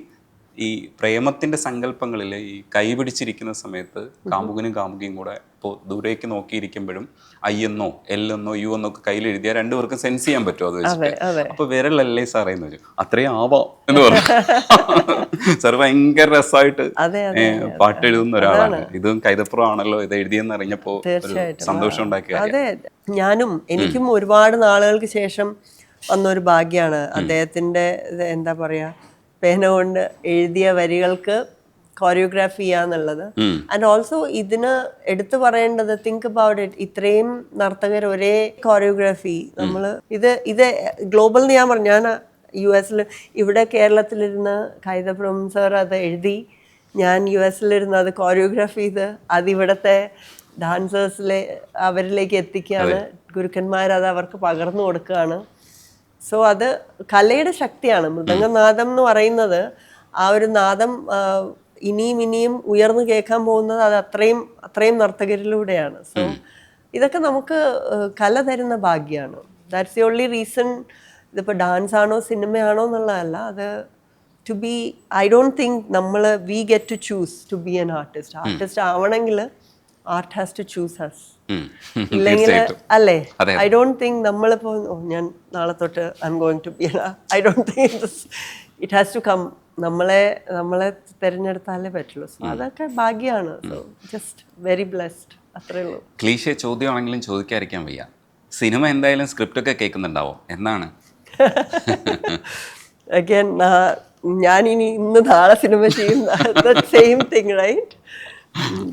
ഈ പ്രേമത്തിൻ്റെ സങ്കല്പങ്ങളിൽ ഈ കൈപിടിച്ചിരിക്കുന്ന സമയത്ത് കാമുകനും കാമുകിയും കൂടെ ഇപ്പോൾ ദൂരേക്ക് നോക്കിയിരിക്കുമ്പോഴും ഐയെന്നോ എല്ലെന്നോ യു എന്നോ ഒക്കെ കയ്യിൽ എഴുതിയാൽ രണ്ടുപേർക്കും സെൻസ് ചെയ്യാൻ പറ്റുമോ അത് വെച്ചിട്ട്? അപ്പൊ വിരലല്ലേ സാറേ എന്ന് ചോദിച്ചു. അത്രയും ആവാം എന്ന് പറഞ്ഞു. സാർ ഭയങ്കര രസമായിട്ട് പാട്ട് എഴുതുന്ന ഒരാളാണ്. ഇതും കൈതപ്രം ആണല്ലോ ഇത് എഴുതിയെന്ന് അറിഞ്ഞപ്പോ സന്തോഷം ഉണ്ടാക്കിയ. അതെ, ഞാനും എനിക്കും ഒരുപാട് നാളുകൾക്ക് ശേഷം വന്നൊരു ഭാഗ്യമാണ് അദ്ദേഹത്തിന്റെ എന്താ പറയാ, പേന കൊണ്ട് എഴുതിയ വരികൾക്ക് കോറിയോഗ്രാഫി ചെയ്യാന്നുള്ളത്. ആൻഡ് ഓൾസോ ഇതിന് എടുത്തു പറയേണ്ടത്, തിങ്ക് അബൌട്ട് ഇറ്റ്, ഇത്രയും നർത്തകർ ഒരേ കോറിയോഗ്രാഫി നമ്മള് ഇത് ഗ്ലോബൽ എന്ന് ഞാൻ പറഞ്ഞു. ഞാൻ US ഇവിടെ കേരളത്തിലിരുന്ന് കൈതപ്രം സാർ അത് എഴുതി, ഞാൻ US അത് കോറിയോഗ്രാഫി ചെയ്ത് അതിവിടുത്തെ ഡാൻസേഴ്സിലെ അവരിലേക്ക് എത്തിക്കുകയാണ്. ഗുരുക്കന്മാരത് അവർക്ക് പകർന്നു കൊടുക്കുകയാണ്. സോ അത് കലയുടെ ശക്തിയാണ്. മൃദംഗനാദം എന്ന് പറയുന്നത് ആ ഒരു നാദം ഇനിയും ഇനിയും ഉയർന്നു കേൾക്കാൻ പോകുന്നത് അത് അത്രയും അത്രയും നർത്തകരിലൂടെയാണ്. സോ ഇതൊക്കെ നമുക്ക് കല തരുന്ന ഭാഗ്യമാണ്. That's the only reason. ഇതിപ്പോൾ ഡാൻസ് ആണോ സിനിമയാണോ എന്നുള്ളതല്ല, അത് to be, I don't think നമ്മൾ we get to choose to be an artist. Artist ആവണമെങ്കിൽ art has to choose us. ഇല്ലെങ്കിൽ അല്ലേ, ഐ ഡോണ്ട് തിങ്ക് നമ്മളിപ്പോൾ ഞാൻ നാളെ തൊട്ട് I'm going to be, I don't think it has to come. നമ്മളെ തിരഞ്ഞെടുത്താലേ പറ്റുള്ളൂ. സോ അതൊക്കെ ഭാഗ്യമാണ്. സോ ജസ്റ്റ് വെരി ബ്ലെസ്ഡ്, അത്രേ ഉള്ളൂ. ക്ലീഷേ ചോദ്യമാണെങ്കിലും ചോദിക്കാതിരിക്കാൻ വയ്യ. സിനിമ എന്തായാലും സ്ക്രിപ്റ്റ് ഒക്കെ കേൾക്കുന്നുണ്ടാവോ? എന്നാണ് അഗൈൻ ഞാനിനി ഇന്ന് നാളെ സിനിമ ചെയ്യുന്ന സെയിം തിങ്, റൈറ്റ്?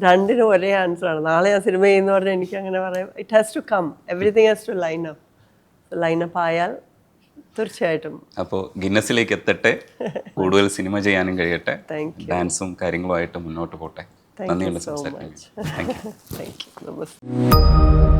രണ്ടിനും ഒരേ ആൻസറാണ്. നാളെ ഞാൻ സിനിമ ചെയ്യുന്ന പറഞ്ഞാൽ എനിക്ക് അങ്ങനെ പറയാം. It has to come, everything has to line up. Lineup ആയാൽ തീർച്ചയായിട്ടും. അപ്പോൾ ഗിന്നസിലേക്ക് എത്തട്ടെ, കൂടുതൽ സിനിമ ചെയ്യാനും കഴിയട്ടെ, താങ്ക് യു. ഡാൻസും കാര്യങ്ങളുമായിട്ട് മുന്നോട്ട് പോട്ടെ. നന്ദിയുണ്ട് സംസാരിക്കാൻ. Thank you. നമസ്തേ.